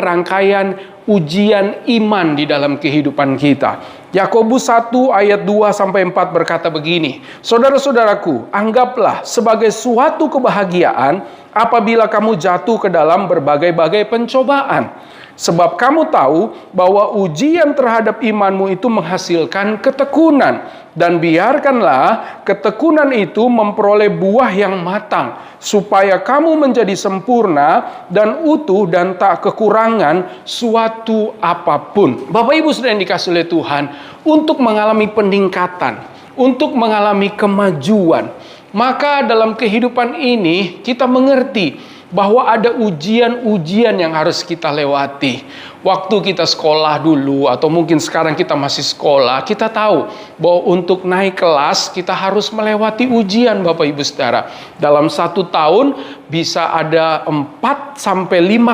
B: ujian iman di dalam kehidupan kita. Yakobus 1 ayat 2-4 berkata begini, saudara-saudaraku, anggaplah sebagai suatu kebahagiaan apabila kamu jatuh ke dalam berbagai-bagai pencobaan. Sebab kamu tahu bahwa ujian terhadap imanmu itu menghasilkan ketekunan. Dan biarkanlah ketekunan itu memperoleh buah yang matang, supaya kamu menjadi sempurna dan utuh dan tak kekurangan suatu apapun. Bapak Ibu Saudara yang dikasihi oleh Tuhan, untuk mengalami peningkatan, untuk mengalami kemajuan, maka dalam kehidupan ini kita mengerti bahwa ada ujian-ujian yang harus kita lewati. Waktu kita sekolah dulu, atau mungkin sekarang kita masih sekolah, kita tahu bahwa untuk naik kelas kita harus melewati ujian Bapak Ibu Saudara. Dalam 1 tahun bisa ada 4-5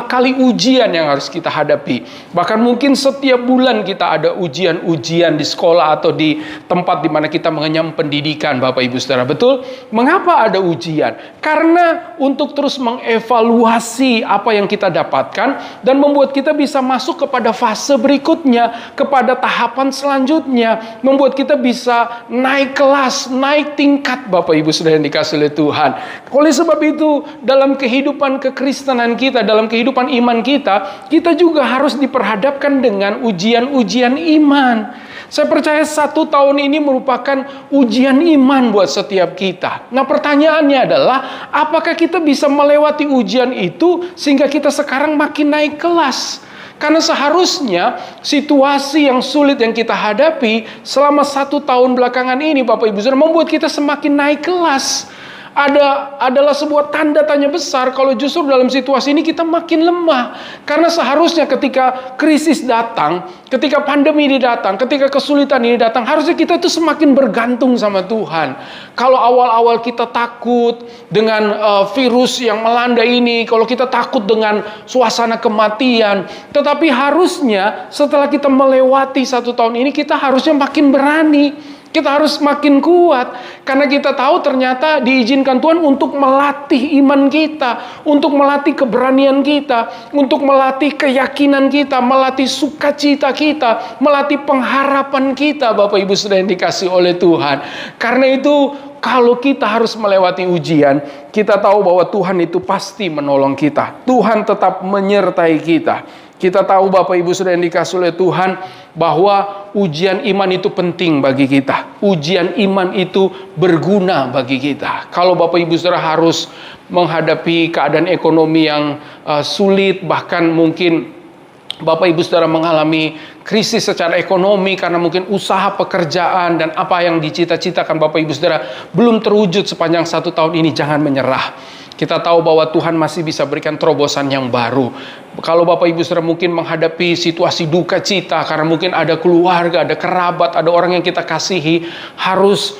B: kali ujian yang harus kita hadapi. Bahkan mungkin setiap bulan kita ada ujian-ujian di sekolah atau di tempat di mana kita mengenyam pendidikan Bapak Ibu Saudara. Betul? Mengapa ada ujian? Karena untuk terus mengevaluasi apa yang kita dapatkan dan membuat kita bisa masuk kepada fase berikutnya, kepada tahapan selanjutnya, membuat kita bisa naik kelas, naik tingkat Bapak Ibu Saudara yang dikasihi oleh Tuhan. Oleh sebab itu, dalam kehidupan kekristenan kita, dalam kehidupan iman kita, kita juga harus diperhadapkan dengan ujian-ujian iman. Saya percaya 1 tahun ini merupakan ujian iman buat setiap kita. Nah, pertanyaannya adalah, apakah kita bisa melewati ujian itu sehingga kita sekarang makin naik kelas? Karena seharusnya situasi yang sulit yang kita hadapi selama 1 tahun belakangan ini, Bapak Ibu Saudara, membuat kita semakin naik kelas. Adalah sebuah tanda tanya besar kalau justru dalam situasi ini kita makin lemah. Karena seharusnya ketika krisis datang, ketika pandemi ini datang, ketika kesulitan ini datang, harusnya kita itu semakin bergantung sama Tuhan. Kalau awal-awal kita takut dengan virus yang melanda ini, kalau kita takut dengan suasana kematian, tetapi harusnya setelah kita melewati 1 tahun ini, kita harusnya makin berani. Kita harus makin kuat, karena kita tahu ternyata diizinkan Tuhan untuk melatih iman kita, untuk melatih keberanian kita, untuk melatih keyakinan kita, melatih sukacita kita, melatih pengharapan kita, Bapak Ibu Saudara yang dikasih oleh Tuhan. Karena itu, kalau kita harus melewati ujian, kita tahu bahwa Tuhan itu pasti menolong kita. Tuhan tetap menyertai kita. Kita tahu Bapak Ibu Saudara yang dikasih oleh Tuhan bahwa ujian iman itu penting bagi kita. Ujian iman itu berguna bagi kita. Kalau Bapak Ibu Saudara harus menghadapi keadaan ekonomi yang sulit, bahkan mungkin Bapak Ibu Saudara mengalami krisis secara ekonomi karena mungkin usaha pekerjaan dan apa yang dicita-citakan Bapak Ibu Saudara belum terwujud sepanjang 1 tahun ini, jangan menyerah. Kita tahu bahwa Tuhan masih bisa berikan terobosan yang baru. Kalau Bapak Ibu Saudara mungkin menghadapi situasi duka cita karena mungkin ada keluarga, ada kerabat, ada orang yang kita kasihi harus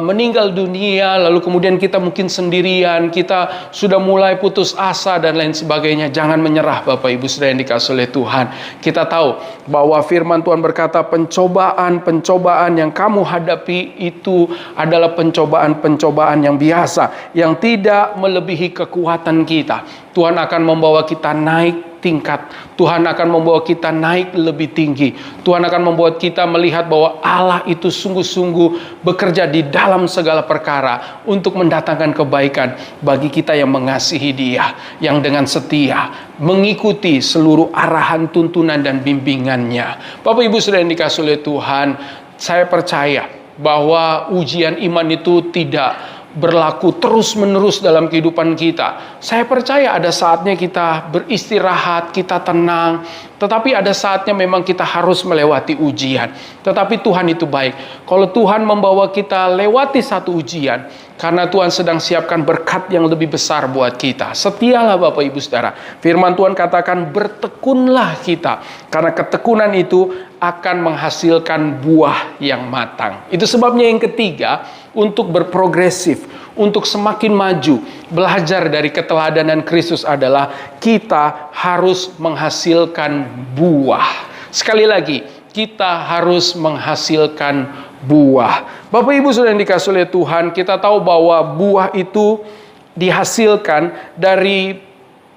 B: meninggal dunia, lalu kemudian kita mungkin sendirian, kita sudah mulai putus asa dan lain sebagainya. Jangan menyerah Bapak Ibu Saudara yang dikasihi oleh Tuhan. Kita tahu bahwa firman Tuhan berkata, pencobaan-pencobaan yang kamu hadapi itu adalah pencobaan-pencobaan yang biasa, yang tidak melebihi kekuatan kita. Tuhan akan membawa kita naik tingkat. Tuhan akan membawa kita naik lebih tinggi. Tuhan akan membuat kita melihat bahwa Allah itu sungguh-sungguh bekerja di dalam segala perkara untuk mendatangkan kebaikan bagi kita yang mengasihi Dia, yang dengan setia mengikuti seluruh arahan, tuntunan, dan bimbingannya. Bapak Ibu Saudara yang dikasihi oleh Tuhan, saya percaya bahwa ujian iman itu tidak berlaku terus-menerus dalam kehidupan kita. Saya percaya ada saatnya kita beristirahat, kita tenang, tetapi ada saatnya memang kita harus melewati ujian. Tetapi Tuhan itu baik. Kalau Tuhan membawa kita lewati satu ujian, karena Tuhan sedang siapkan berkat yang lebih besar buat kita. Setialah Bapak Ibu Saudara. Firman Tuhan katakan, bertekunlah kita, karena ketekunan itu akan menghasilkan buah yang matang. Itu sebabnya yang ketiga, untuk berprogresif, untuk semakin maju, belajar dari keteladanan Kristus adalah kita harus menghasilkan buah. Sekali lagi, kita harus menghasilkan buah. Bapak Ibu Saudara yang dikasihi oleh Tuhan, kita tahu bahwa buah itu dihasilkan dari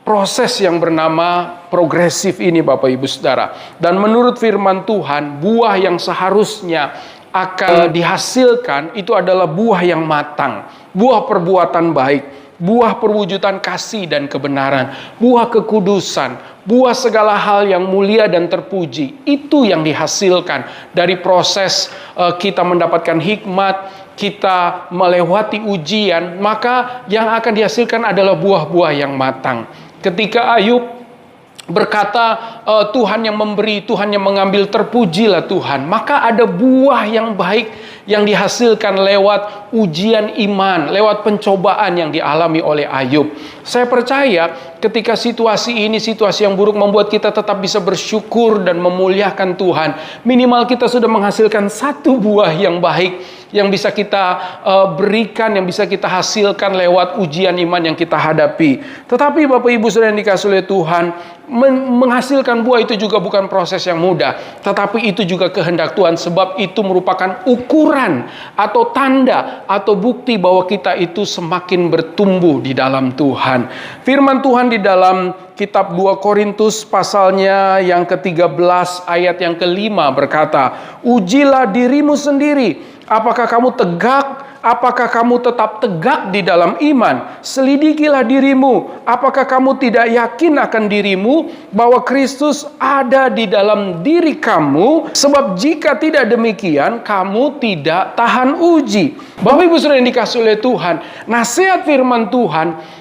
B: proses yang bernama progresif ini Bapak Ibu Saudara. Dan menurut firman Tuhan, buah yang seharusnya akan dihasilkan itu adalah buah yang matang, buah perbuatan baik, buah perwujudan kasih dan kebenaran, buah kekudusan, buah segala hal yang mulia dan terpuji. Itu yang dihasilkan dari proses kita mendapatkan hikmat, kita melewati ujian, maka yang akan dihasilkan adalah buah-buah yang matang. Ketika Ayub berkata, Tuhan yang memberi, Tuhan yang mengambil, terpujilah Tuhan. Maka ada buah yang baik yang dihasilkan lewat ujian iman, lewat pencobaan yang dialami oleh Ayub. Saya percaya ketika situasi ini, situasi yang buruk membuat kita tetap bisa bersyukur dan memuliakan Tuhan. Minimal kita sudah menghasilkan satu buah yang baik yang bisa kita berikan, yang bisa kita hasilkan lewat ujian iman yang kita hadapi. Tetapi Bapak Ibu Saudara yang dikasihi oleh Tuhan, menghasilkan buah itu juga bukan proses yang mudah, tetapi itu juga kehendak Tuhan, sebab itu merupakan ukuran atau tanda atau bukti bahwa kita itu semakin bertumbuh di dalam Tuhan. Firman Tuhan di dalam kitab 2 Korintus pasalnya yang ke-13 ayat yang ke-5 berkata, ujilah dirimu sendiri, apakah kamu tegak apakah kamu tetap tegak di dalam iman? Selidikilah dirimu, apakah kamu tidak yakin akan dirimu bahwa Kristus ada di dalam diri kamu? Sebab jika tidak demikian, kamu tidak tahan uji. Bapak Ibu Saudara yang dikasihi oleh Tuhan, nasihat firman Tuhan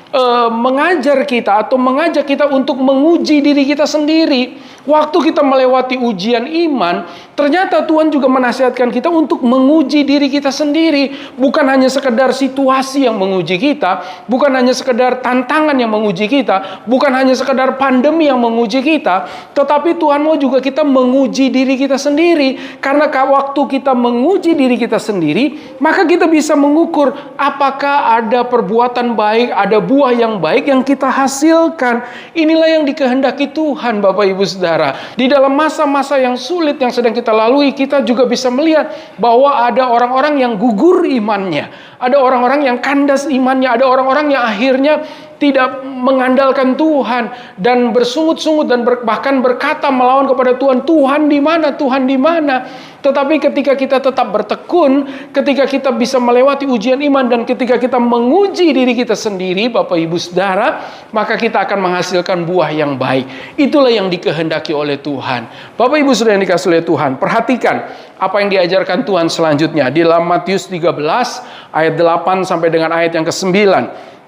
B: mengajar kita atau mengajak kita untuk menguji diri kita sendiri. Waktu kita melewati ujian iman, ternyata Tuhan juga menasihatkan kita untuk menguji diri kita sendiri. Bukan hanya sekedar situasi yang menguji kita, bukan hanya sekedar tantangan yang menguji kita, bukan hanya sekedar pandemi yang menguji kita, tetapi Tuhan mau juga kita menguji diri kita sendiri. Karena waktu kita menguji diri kita sendiri, maka kita bisa mengukur apakah ada perbuatan baik, ada buah yang baik yang kita hasilkan. Inilah yang dikehendaki Tuhan, Bapak Ibu Saudara. Di dalam masa-masa yang sulit yang sedang kita lalui, kita juga bisa melihat bahwa ada orang-orang yang gugur imannya, ada orang-orang yang kandas imannya, ada orang-orang yang akhirnya tidak mengandalkan Tuhan dan bersungut-sungut dan bahkan berkata melawan kepada Tuhan, Tuhan di mana? Tuhan di mana? Tetapi ketika kita tetap bertekun, ketika kita bisa melewati ujian iman dan ketika kita menguji diri kita sendiri, Bapak Ibu Saudara, maka kita akan menghasilkan buah yang baik. Itulah yang dikehendaki oleh Tuhan. Bapak Ibu Saudara yang dikasihi oleh Tuhan, perhatikan apa yang diajarkan Tuhan selanjutnya di dalam Matius 13 ayat 8 sampai dengan ayat yang ke-9.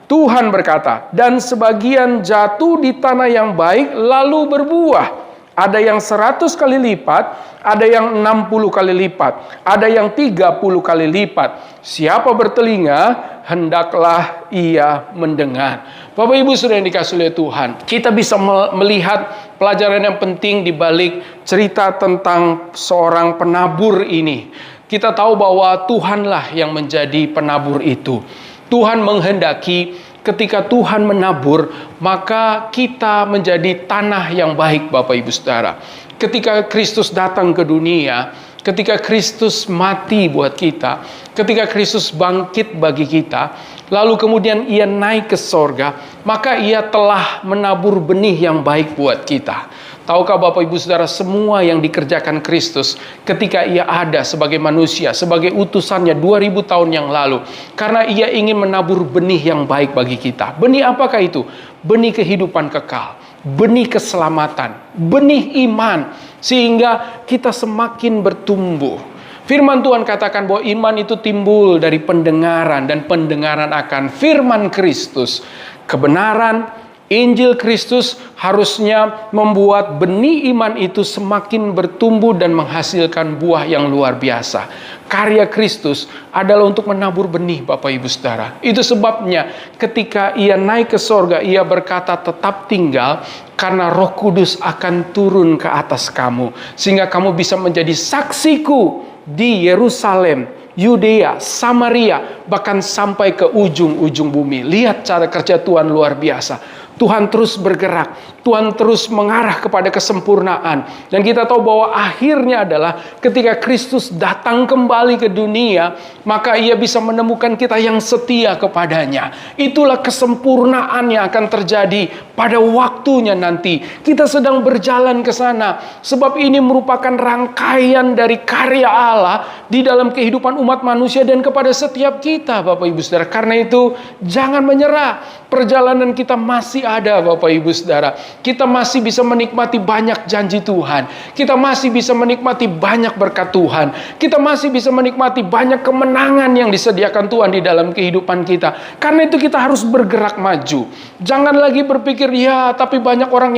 B: Tuhan berkata, dan sebagian jatuh di tanah yang baik lalu berbuah. Ada yang 100 kali lipat, ada yang 60 kali lipat, ada yang 30 kali lipat. Siapa bertelinga, hendaklah ia mendengar. Bapak Ibu Saudara yang dikasihi oleh Tuhan, kita bisa melihat pelajaran yang penting di balik cerita tentang seorang penabur ini. Kita tahu bahwa Tuhanlah yang menjadi penabur itu. Tuhan menghendaki ketika Tuhan menabur, maka kita menjadi tanah yang baik, Bapak Ibu Saudara. Ketika Kristus datang ke dunia, ketika Kristus mati buat kita, ketika Kristus bangkit bagi kita, lalu kemudian ia naik ke sorga, maka ia telah menabur benih yang baik buat kita. Tahukah Bapak Ibu Saudara, semua yang dikerjakan Kristus ketika ia ada sebagai manusia, sebagai utusannya 2000 tahun yang lalu, karena ia ingin menabur benih yang baik bagi kita. Benih apakah itu? Benih kehidupan kekal, benih keselamatan, benih iman, sehingga kita semakin bertumbuh. Firman Tuhan katakan bahwa iman itu timbul dari pendengaran, dan pendengaran akan firman Kristus. Kebenaran Injil Kristus harusnya membuat benih iman itu semakin bertumbuh dan menghasilkan buah yang luar biasa. Karya Kristus adalah untuk menabur benih, Bapak Ibu Saudara. Itu sebabnya ketika ia naik ke sorga, ia berkata tetap tinggal karena Roh Kudus akan turun ke atas kamu. Sehingga kamu bisa menjadi saksiku di Yerusalem, Yudea, Samaria, bahkan sampai ke ujung-ujung bumi. Lihat cara kerja Tuhan luar biasa. Tuhan terus bergerak, Tuhan terus mengarah kepada kesempurnaan. Dan kita tahu bahwa akhirnya adalah ketika Kristus datang kembali ke dunia, maka ia bisa menemukan kita yang setia kepadanya. Itulah kesempurnaan yang akan terjadi pada waktunya nanti. Kita sedang berjalan ke sana, sebab ini merupakan rangkaian dari karya Allah di dalam kehidupan umat manusia dan kepada setiap kita, Bapak Ibu Saudara. Karena itu jangan menyerah. Perjalanan kita masih ada, Bapak Ibu Saudara. Kita masih bisa menikmati banyak janji Tuhan. Kita masih bisa menikmati banyak berkat Tuhan. Kita masih bisa menikmati banyak kemenangan yang disediakan Tuhan di dalam kehidupan kita. Karena itu kita harus bergerak maju. Jangan lagi berpikir, ya tapi banyak orang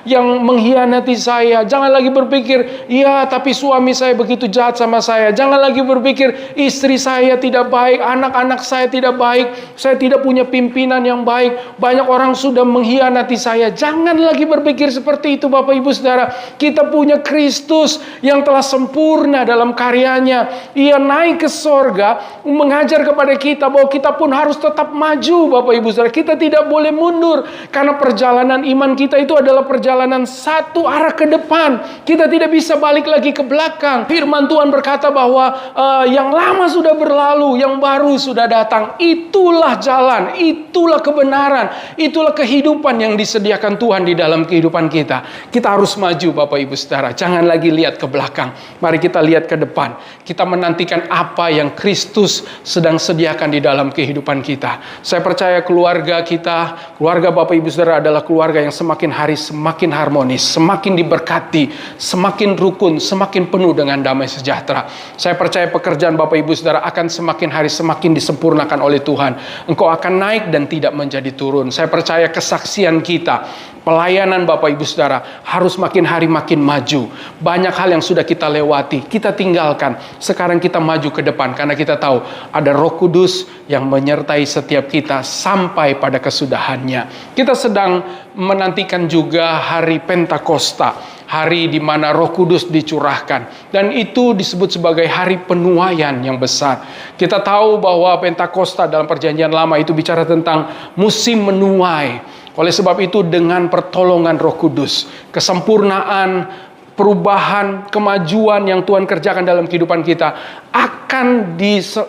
B: yang mengkhianati saya. Jangan lagi berpikir, ya tapi suami saya begitu jahat sama saya. Jangan lagi berpikir, istri saya tidak baik, anak-anak saya tidak baik, saya tidak punya pimpinan yang baik, banyak orang sudah mengkhianati saya. Jangan lagi berpikir seperti itu, Bapak Ibu Saudara. Kita punya Kristus yang telah sempurna dalam karyanya. Ia naik ke sorga mengajar kepada kita bahwa kita pun harus tetap maju, Bapak Ibu Saudara. Kita tidak boleh mundur, karena perjalanan iman kita itu adalah perjalanan satu arah ke depan. Kita tidak bisa balik lagi ke belakang. Firman Tuhan berkata bahwa yang lama sudah berlalu, yang baru sudah datang. Itulah jalan, itulah kebenaran, itulah kehidupan yang disediakan Tuhan Tuhan di dalam kehidupan kita, kita harus maju Bapak Ibu Saudara. Jangan lagi lihat ke belakang. Mari kita lihat ke depan. Kita menantikan apa yang Kristus sedang sediakan di dalam kehidupan kita. Saya percaya keluarga kita, keluarga Bapak Ibu Saudara adalah keluarga yang semakin hari semakin harmonis, semakin diberkati, semakin rukun, semakin penuh dengan damai sejahtera. Saya percaya pekerjaan Bapak Ibu Saudara akan semakin hari semakin disempurnakan oleh Tuhan. Engkau akan naik dan tidak menjadi turun. Saya percaya kesaksian kita, pelayanan Bapak Ibu Saudara harus makin hari makin maju. Banyak hal yang sudah kita lewati, kita tinggalkan. Sekarang kita maju ke depan karena kita tahu ada Roh Kudus yang menyertai setiap kita sampai pada kesudahannya. Kita sedang menantikan juga hari Pentakosta, hari di mana Roh Kudus dicurahkan, dan itu disebut sebagai hari penuaian yang besar. Kita tahu bahwa Pentakosta dalam Perjanjian Lama itu bicara tentang musim menuai. Oleh sebab itu dengan pertolongan Roh Kudus, kesempurnaan, perubahan, kemajuan yang Tuhan kerjakan dalam kehidupan kita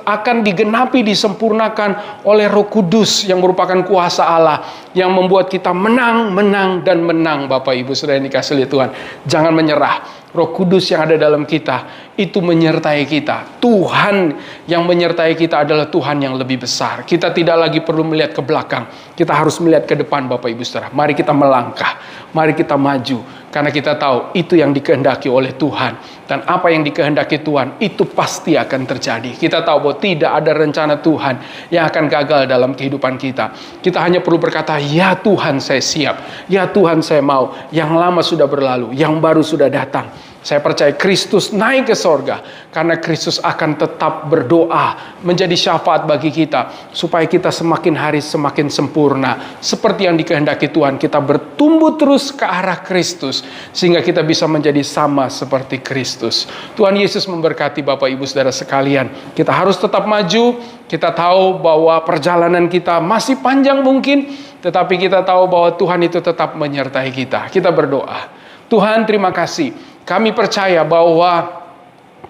B: akan digenapi, disempurnakan oleh Roh Kudus yang merupakan kuasa Allah yang membuat kita menang, menang, dan menang. Bapak Ibu Saudara yang dikasihi oleh Tuhan, jangan menyerah. Roh Kudus yang ada dalam kita itu menyertai kita. Tuhan yang menyertai kita adalah Tuhan yang lebih besar. Kita tidak lagi perlu melihat ke belakang. Kita harus melihat ke depan Bapak Ibu Saudara. Mari kita melangkah. Mari kita maju. Karena kita tahu itu yang dikehendaki oleh Tuhan. Dan apa yang dikehendaki Tuhan itu pasti akan terjadi. Kita tahu bahwa tidak ada rencana Tuhan yang akan gagal dalam kehidupan kita. Kita hanya perlu berkata, ya Tuhan saya siap. Ya Tuhan saya mau. Yang lama sudah berlalu. Yang baru sudah datang. Saya percaya Kristus naik ke sorga karena Kristus akan tetap berdoa menjadi syafaat bagi kita supaya kita semakin hari semakin sempurna seperti yang dikehendaki Tuhan. Kita bertumbuh terus ke arah Kristus sehingga kita bisa menjadi sama seperti Kristus. Tuhan Yesus memberkati Bapak Ibu Saudara sekalian. Kita harus tetap maju. Kita tahu bahwa perjalanan kita masih panjang mungkin, tetapi kita tahu bahwa Tuhan itu tetap menyertai kita. Kita berdoa. Tuhan, terima kasih. Kami percaya bahwa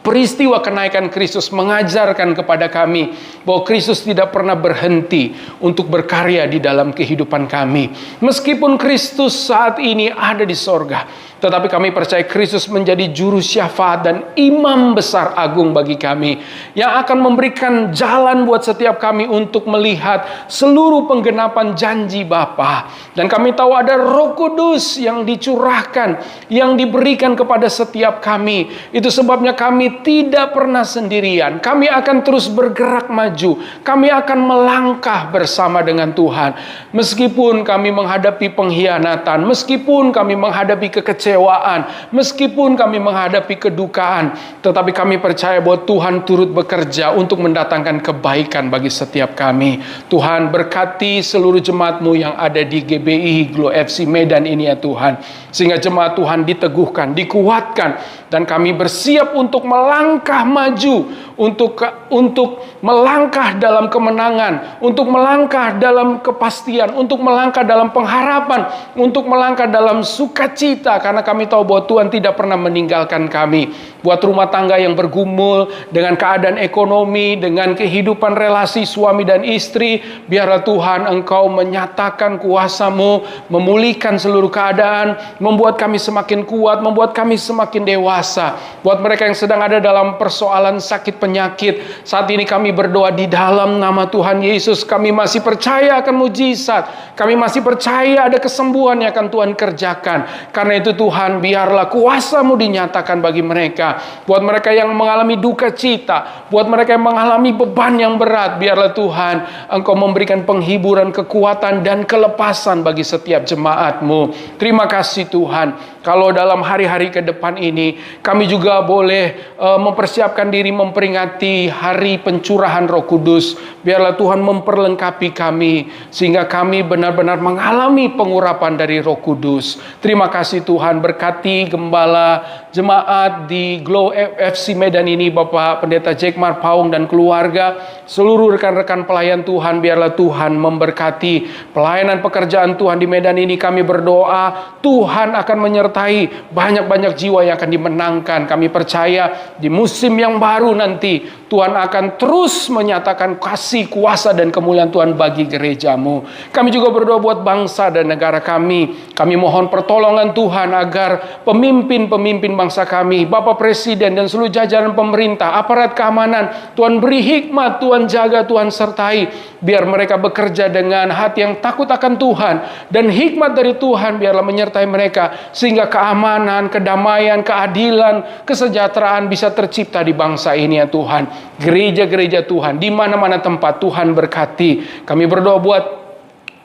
B: peristiwa kenaikan Kristus mengajarkan kepada kami bahwa Kristus tidak pernah berhenti untuk berkarya di dalam kehidupan kami. Meskipun Kristus saat ini ada di sorga, tetapi kami percaya Kristus menjadi juru syafaat dan imam besar agung bagi kami yang akan memberikan jalan buat setiap kami untuk melihat seluruh penggenapan janji Bapa. Dan kami tahu ada Roh Kudus yang dicurahkan, yang diberikan kepada setiap kami. Itu sebabnya kami tidak pernah sendirian. Kami akan terus bergerak maju. Kami akan melangkah bersama dengan Tuhan. Meskipun kami menghadapi pengkhianatan, meskipun kami menghadapi kekecewaan, meskipun kami menghadapi kedukaan, tetapi kami percaya bahwa Tuhan turut bekerja untuk mendatangkan kebaikan bagi setiap kami. Tuhan berkati seluruh jemaat-Mu yang ada di GBI Glow FC Medan ini ya Tuhan. Sehingga jemaat Tuhan diteguhkan, dikuatkan, dan kami bersiap untuk melangkah maju, untuk melangkah dalam kemenangan, untuk melangkah dalam kepastian, untuk melangkah dalam pengharapan, untuk melangkah dalam sukacita, karena kami tahu bahwa Tuhan tidak pernah meninggalkan kami. Buat rumah tangga yang bergumul dengan keadaan ekonomi, dengan kehidupan relasi suami dan istri, biarlah Tuhan Engkau menyatakan kuasa-Mu, memulihkan seluruh keadaan, membuat kami semakin kuat, membuat kami semakin dewasa. Buat mereka yang sedang ada dalam persoalan sakit penyakit, saat ini kami berdoa di dalam nama Tuhan Yesus. Kami masih percaya akan mujizat, kami masih percaya ada kesembuhan yang akan Tuhan kerjakan. Karena itu Tuhan, biarlah kuasa-Mu dinyatakan bagi mereka. Buat mereka yang mengalami duka cita, buat mereka yang mengalami beban yang berat, biarlah Tuhan Engkau memberikan penghiburan, kekuatan, dan kelepasan bagi setiap jemaat-Mu. Terima kasih Tuhan. Kalau dalam hari-hari ke depan ini, kami juga boleh mempersiapkan diri memperingati hari pencurahan Roh Kudus. Biarlah Tuhan memperlengkapi kami, sehingga kami benar-benar mengalami pengurapan dari Roh Kudus. Terima kasih Tuhan, berkati gembala jemaat di Glow FC Medan ini, Bapak Pendeta Jekmar Paung dan keluarga, seluruh rekan-rekan pelayan Tuhan, biarlah Tuhan memberkati pelayanan pekerjaan Tuhan di Medan ini. Kami berdoa, Tuhan akan menyertai menyertai banyak-banyak jiwa yang akan dimenangkan. Kami percaya di musim yang baru nanti Tuhan akan terus menyatakan kasih, kuasa, dan kemuliaan Tuhan bagi gerejamu. Kami juga berdoa buat bangsa dan negara kami. Kami mohon pertolongan Tuhan agar pemimpin-pemimpin bangsa kami, Bapak Presiden dan seluruh jajaran pemerintah, aparat keamanan, Tuhan beri hikmat, Tuhan jaga, Tuhan sertai. Biar mereka bekerja dengan hati yang takut akan Tuhan. Dan hikmat dari Tuhan biarlah menyertai mereka. Sehingga keamanan, kedamaian, keadilan, kesejahteraan bisa tercipta di bangsa ini ya Tuhan. Gereja-gereja Tuhan, di mana-mana tempat Tuhan berkati. Kami berdoa buat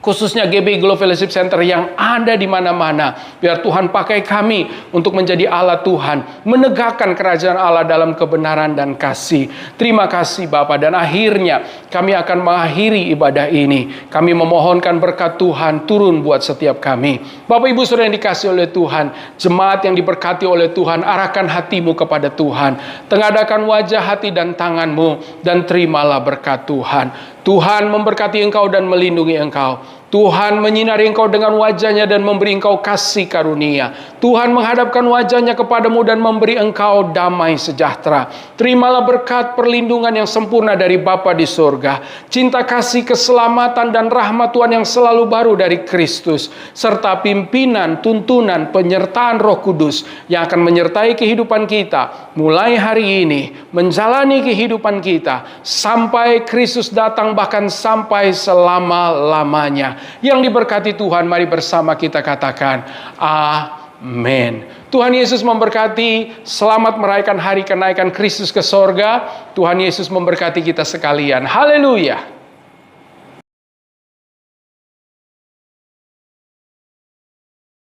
B: khususnya GBI Global Fellowship Center yang ada di mana-mana. Biar Tuhan pakai kami untuk menjadi alat Tuhan, menegakkan kerajaan Allah dalam kebenaran dan kasih. Terima kasih Bapa. Dan akhirnya kami akan mengakhiri ibadah ini. Kami memohonkan berkat Tuhan turun buat setiap kami. Bapak Ibu Saudara yang dikasihi oleh Tuhan, jemaat yang diberkati oleh Tuhan, arahkan hatimu kepada Tuhan. Tengadahkan wajah, hati, dan tanganmu, dan terimalah berkat Tuhan. Tuhan memberkati engkau dan melindungi engkau. Tuhan menyinari engkau dengan wajahnya dan memberi engkau kasih karunia. Tuhan menghadapkan wajahnya kepadamu dan memberi engkau damai sejahtera. Terimalah berkat perlindungan yang sempurna dari Bapa di surga. Cinta kasih, keselamatan, dan rahmat Tuhan yang selalu baru dari Kristus. Serta pimpinan, tuntunan, penyertaan Roh Kudus yang akan menyertai kehidupan kita. Mulai hari ini, menjalani kehidupan kita. Sampai Kristus datang, bahkan sampai selama-lamanya. Yang diberkati Tuhan, mari bersama kita katakan amin. Tuhan Yesus memberkati. Selamat merayakan hari kenaikan Kristus ke sorga. Tuhan Yesus memberkati kita sekalian. Haleluya.